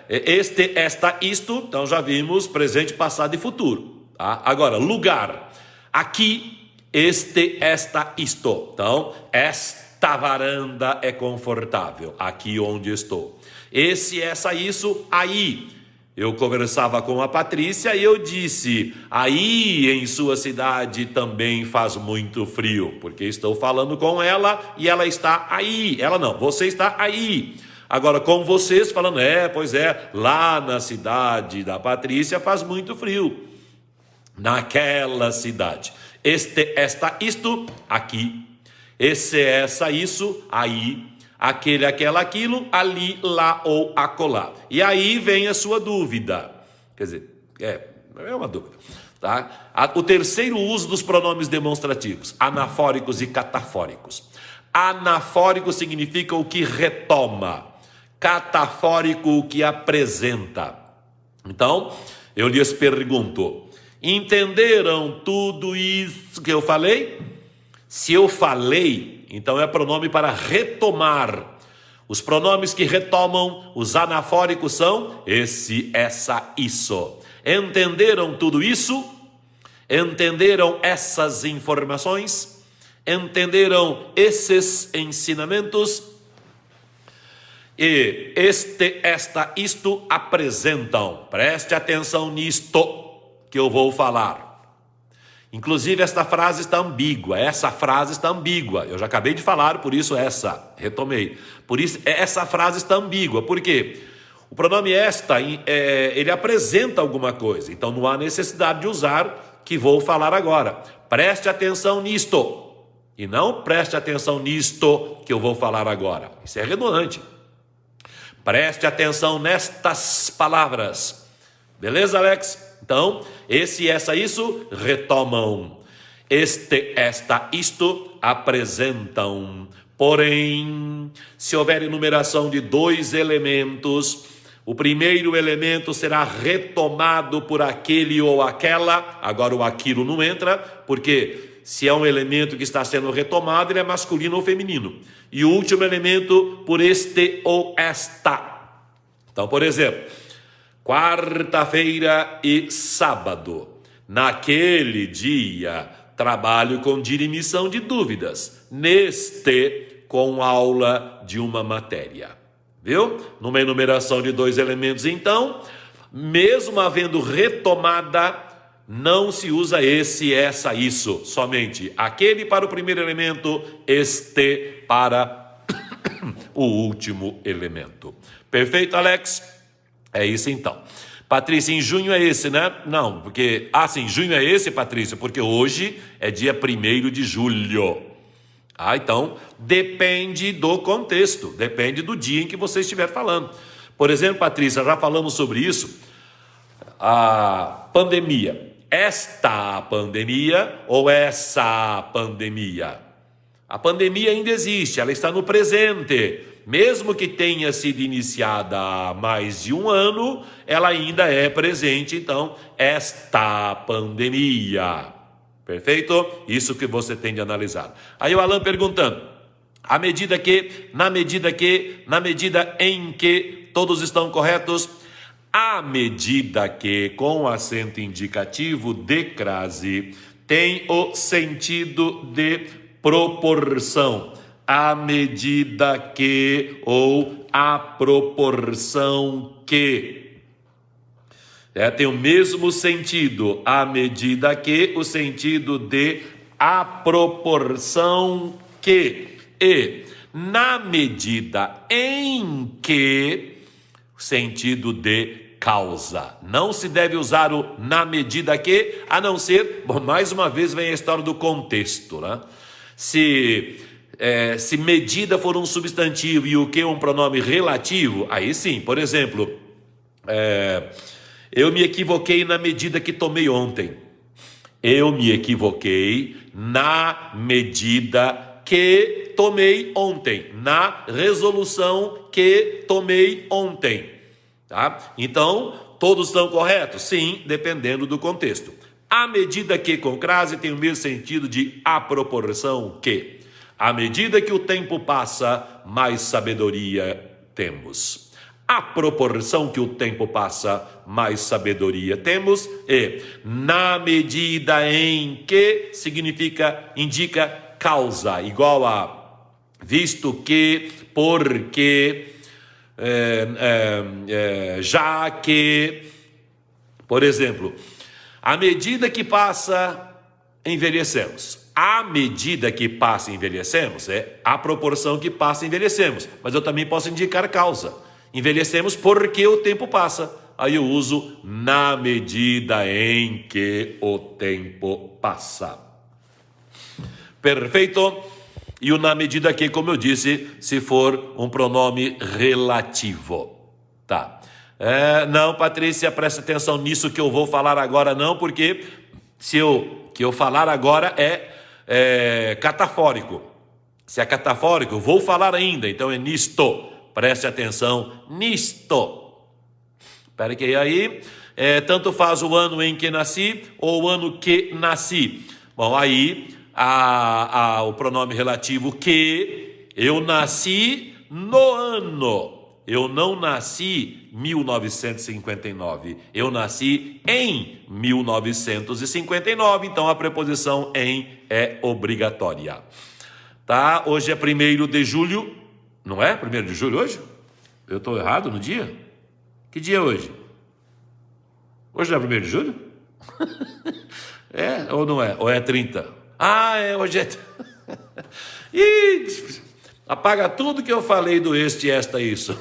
Este, esta, isto, então já vimos presente, passado e futuro. Tá? Agora, lugar. Aqui, este, esta, isto. Então, esta varanda é confortável. Aqui onde estou. Esse, essa, isso, aí. Eu conversava com a Patrícia e eu disse, aí em sua cidade também faz muito frio, porque estou falando com ela e ela está aí. Ela não, você está aí. Agora com vocês falando, pois é, lá na cidade da Patrícia faz muito frio. Naquela cidade. Este, esta, isto, aqui. Esse, essa, isso, aí. Aquele, aquela, aquilo, ali, lá ou acolá. E aí vem a sua dúvida. Quer dizer, é uma dúvida. Tá? O terceiro uso dos pronomes demonstrativos, anafóricos e catafóricos. Anafórico significa o que retoma. Catafórico, o que apresenta. Então, eu lhes pergunto, entenderam tudo isso que eu falei? Se eu falei, então é pronome para retomar. Os pronomes que retomam, os anafóricos são esse, essa, isso. Entenderam tudo isso? Entenderam essas informações? Entenderam esses ensinamentos? E este, esta, isto apresentam. Preste atenção nisto que eu vou falar. Inclusive, esta frase está ambígua. Essa frase está ambígua. Eu já acabei de falar, por isso retomei. Por isso, essa frase está ambígua. Por quê? O pronome esta, ele apresenta alguma coisa. Então, não há necessidade de usar que vou falar agora. Preste atenção nisto. E não preste atenção nisto que eu vou falar agora. Isso é redundante. Preste atenção nestas palavras. Beleza, Alex? Então, esse, essa, isso retomam. Este, esta, isto apresentam. Porém, se houver enumeração de 2 elementos, o primeiro elemento será retomado por aquele ou aquela. Agora o aquilo não entra, porque se é um elemento que está sendo retomado, ele é masculino ou feminino. E o último elemento por este ou esta. Então, por exemplo, quarta-feira e sábado. Naquele dia, trabalho com dirimição de dúvidas. Neste, com aula de uma matéria. Viu? Numa enumeração de 2 elementos, então, mesmo havendo retomada, não se usa esse, essa, isso. Somente aquele para o primeiro elemento, este para o último elemento. Perfeito, Alex? É isso então. Patrícia, em junho é esse, né? Não, porque... sim, junho é esse, Patrícia, porque hoje é dia 1º de julho. Então, depende do contexto, depende do dia em que você estiver falando. Por exemplo, Patrícia, já falamos sobre isso, a pandemia. Esta pandemia ou essa pandemia? A pandemia ainda existe, ela está no presente. Mesmo que tenha sido iniciada há mais de 1 ano, ela ainda é presente. Então, esta pandemia. Perfeito? Isso que você tem de analisar. Aí o Alan perguntando, à medida que, na medida que, na medida em que, todos estão corretos? À medida que, com acento indicativo de crase, tem o sentido de proporção. À medida que, ou à proporção que. Tem o mesmo sentido, à medida que, o sentido de à proporção que. E, na medida em que, o sentido de causa. Não se deve usar o na medida que, a não ser, mais uma vez vem a história do contexto, né? Se medida for um substantivo e o que um pronome relativo, aí sim, por exemplo, eu me equivoquei na medida que tomei ontem. Eu me equivoquei na medida que tomei ontem. Na resolução que tomei ontem. Tá? Então, todos estão corretos? Sim, dependendo do contexto. À medida que com crase tem o mesmo sentido de à proporção que. À medida que o tempo passa, mais sabedoria temos. À proporção que o tempo passa, mais sabedoria temos. E na medida em que indica causa, igual a visto que, porque, já que. Por exemplo, à medida que passa, envelhecemos. À medida que passa, envelhecemos, é a proporção que passa, envelhecemos. Mas eu também posso indicar causa. Envelhecemos porque o tempo passa. Aí eu uso na medida em que o tempo passa. Perfeito? E o na medida que, como eu disse, se for um pronome relativo. Tá. Não, Patrícia, presta atenção nisso que eu vou falar agora, não, porque que eu falar agora é catafórico. Se é catafórico, eu vou falar ainda, então é nisto. Preste atenção nisto. Espera que aí, tanto faz o ano em que nasci ou o ano que nasci. Bom, aí o pronome relativo que, eu nasci no ano. Eu não nasci em 1959, eu nasci em 1959, então a preposição em é obrigatória. Tá? Hoje é 1º de julho, não é 1º de julho hoje? Eu estou errado no dia? Que dia é hoje? Hoje não é 1º de julho? É ou não é? Ou é 30? Ah, hoje é... Ih, apaga tudo que eu falei do este, esta, isso.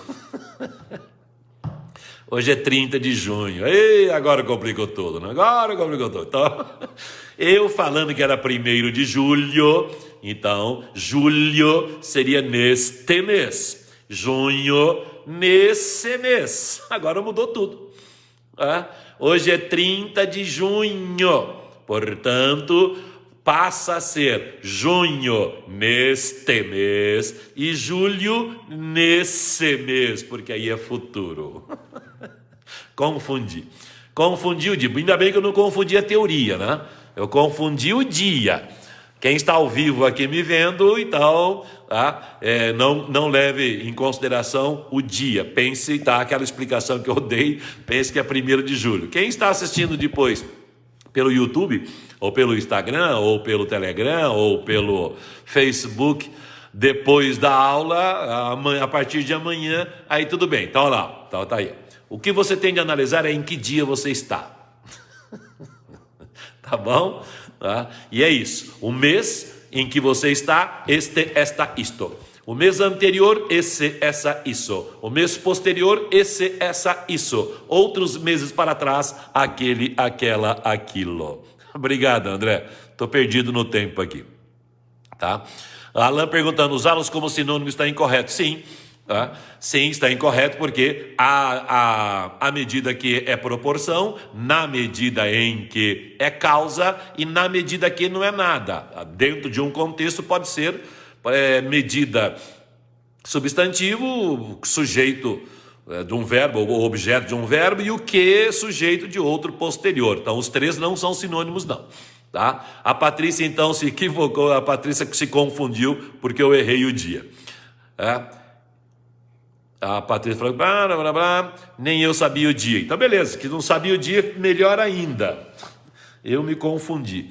Hoje é 30 de junho. Ei, agora complicou tudo, né? Agora complicou tudo. Então, eu falando que era 1º de julho, então, julho seria neste mês. Junho, nesse mês. Agora mudou tudo. Hoje é 30 de junho. Portanto, passa a ser junho neste mês e julho nesse mês, porque aí é futuro. Confundi o dia. Ainda bem que eu não confundi a teoria, né? Eu confundi o dia. Quem está ao vivo aqui me vendo, então, não leve em consideração o dia. Pense, aquela explicação que eu dei, pense que é 1º de julho. Quem está assistindo depois pelo YouTube, ou pelo Instagram, ou pelo Telegram, ou pelo Facebook, depois da aula, a partir de amanhã, aí tudo bem. Então, olha lá, então, tá aí. O que você tem de analisar é em que dia você está. Tá bom? E é isso. O mês em que você está, esta, isto. O mês anterior, esse, essa, isso. O mês posterior, esse, essa, isso. Outros meses para trás, aquele, aquela, aquilo. Obrigado, André. Estou perdido no tempo aqui. Tá? Alan perguntando, usá-los como sinônimo está incorreto. Sim. Sim, está incorreto, porque a medida que é proporção, na medida em que é causa e na medida que não é nada. Dentro de um contexto pode ser medida substantivo, sujeito de um verbo, ou objeto de um verbo, e o que sujeito de outro posterior. Então, os três não são sinônimos, não. Tá? A Patrícia, então, se equivocou, a Patrícia se confundiu, porque eu errei o dia. A Patrícia falou, blá, blá, blá, nem eu sabia o dia. Então, beleza, que não sabia o dia, melhor ainda. Eu me confundi.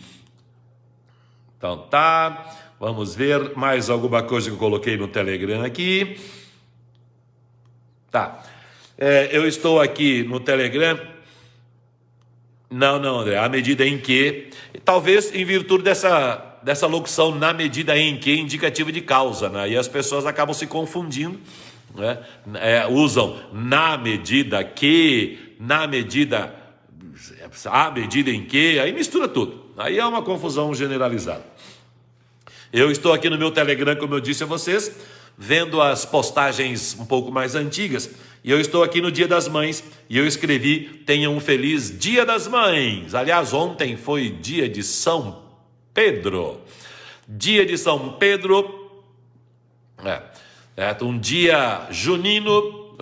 Então, tá. Vamos ver mais alguma coisa que eu coloquei no Telegram aqui. Tá. Eu estou aqui no Telegram. Não, André. A medida em que... Talvez em virtude dessa locução na medida em que, indicativa de causa, né? E as pessoas acabam se confundindo. Né? Usam na medida que, na medida, a medida em que, aí mistura tudo. Aí é uma confusão generalizada. Eu estou aqui no meu Telegram, como eu disse a vocês, vendo as postagens um pouco mais antigas, e eu estou aqui no Dia das Mães, e eu escrevi, tenha um feliz Dia das Mães. Aliás, ontem foi dia de São Pedro. Dia de São Pedro, um dia junino,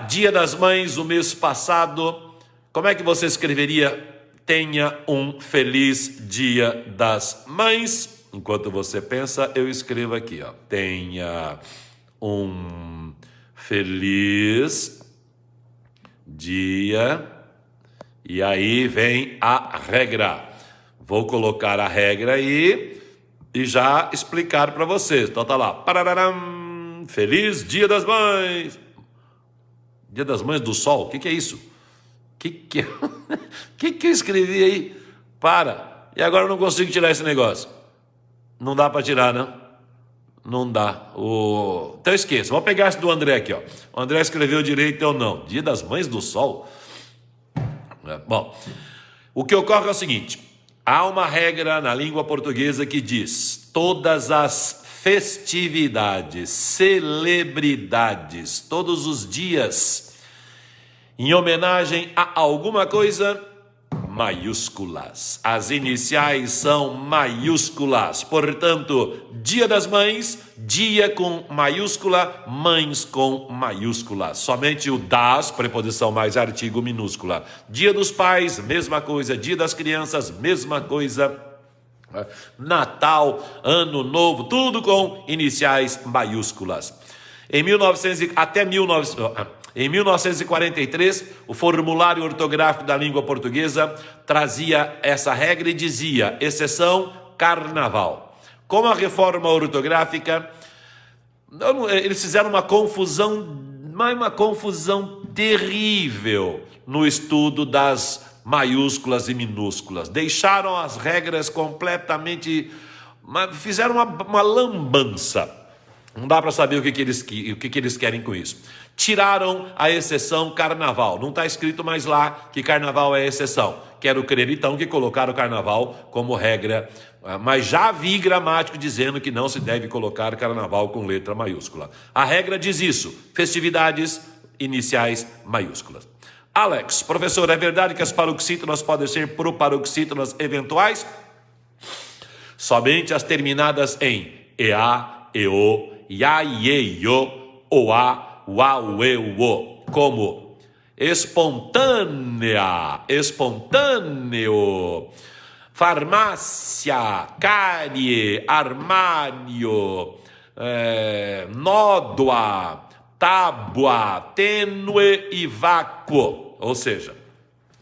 Dia das Mães, o mês passado. Como é que você escreveria? Tenha um feliz Dia das Mães. Enquanto você pensa, eu escrevo aqui, tenha um feliz dia. E aí vem a regra. Vou colocar a regra aí e já explicar para vocês. Então tá lá. Parararam, feliz Dia das Mães. Dia das Mães do Sol? O que é isso? Que eu escrevi aí? Para. E agora eu não consigo tirar esse negócio. Não dá para tirar, não? Não dá. Então esqueça. Vamos pegar esse do André aqui. O André escreveu direito ou não? Dia das Mães do Sol? Bom, o que ocorre é o seguinte. Há uma regra na língua portuguesa que diz: todas as festividades, celebridades, todos os dias, em homenagem a alguma coisa, maiúsculas. As iniciais são maiúsculas. Portanto, Dia das Mães, dia com maiúscula, mães com maiúscula. Somente o das, preposição mais artigo minúscula. Dia dos Pais, mesma coisa. Dia das Crianças, mesma coisa. Natal, Ano Novo, tudo com iniciais maiúsculas. Em 1943, o formulário ortográfico da língua portuguesa trazia essa regra e dizia, exceção, carnaval. Com a reforma ortográfica, eles fizeram uma confusão terrível no estudo das maiúsculas e minúsculas. Deixaram as regras completamente... Fizeram uma lambança. Não dá para saber o que eles querem com isso. Tiraram a exceção carnaval. Não está escrito mais lá que carnaval é exceção. Quero crer então que colocaram o carnaval como regra. Mas já vi gramático dizendo que não se deve colocar carnaval com letra maiúscula. A regra diz isso. Festividades iniciais maiúsculas. Alex, professor, é verdade que as paroxítonas podem ser proparoxítonas eventuais? Somente as terminadas em EA, EO, ia, ie, io, oa, uau, eu, o, como espontânea, espontâneo, farmácia, cárie, armário, nódoa, tábua, tênue e vácuo. Ou seja,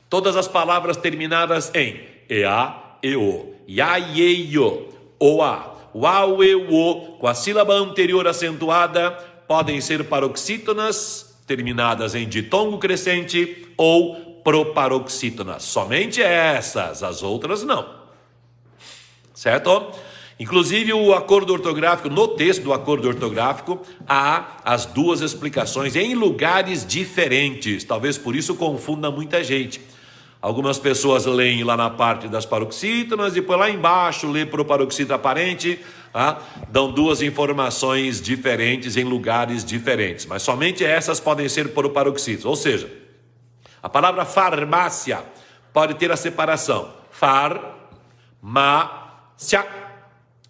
todas as palavras terminadas em EA, EO, ia, ie, io, oa, uau, eu, o, com a sílaba anterior acentuada, podem ser paroxítonas, terminadas em ditongo crescente, ou proparoxítonas. Somente essas, as outras não. Certo? Inclusive o acordo ortográfico, no texto do acordo ortográfico, há as duas explicações em lugares diferentes. Talvez por isso confunda muita gente. Algumas pessoas leem lá na parte das paroxítonas, depois lá embaixo lê proparoxítona aparente, dão duas informações diferentes em lugares diferentes, mas somente essas podem ser proparoxítonas. Ou seja, a palavra farmácia pode ter a separação farmácia,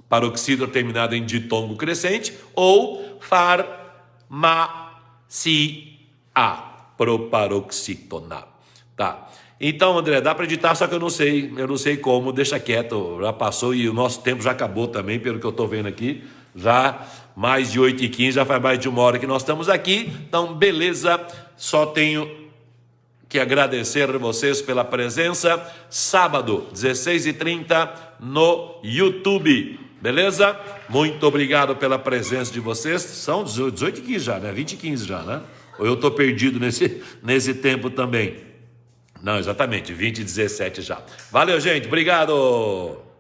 paroxítona terminada em ditongo crescente, ou farmácia, proparoxítona, tá? Então, André, dá para editar, só que eu não sei como, deixa quieto, já passou e o nosso tempo já acabou também, pelo que eu estou vendo aqui, já mais de 8h15, já faz mais de 1 hora que nós estamos aqui, então beleza, só tenho que agradecer a vocês pela presença, sábado, 16h30 no YouTube, beleza? Muito obrigado pela presença de vocês, são 18h15 já, né? 20h15 já, né? Ou eu estou perdido nesse tempo também? Não, exatamente, 20h17 já. Valeu, gente, obrigado!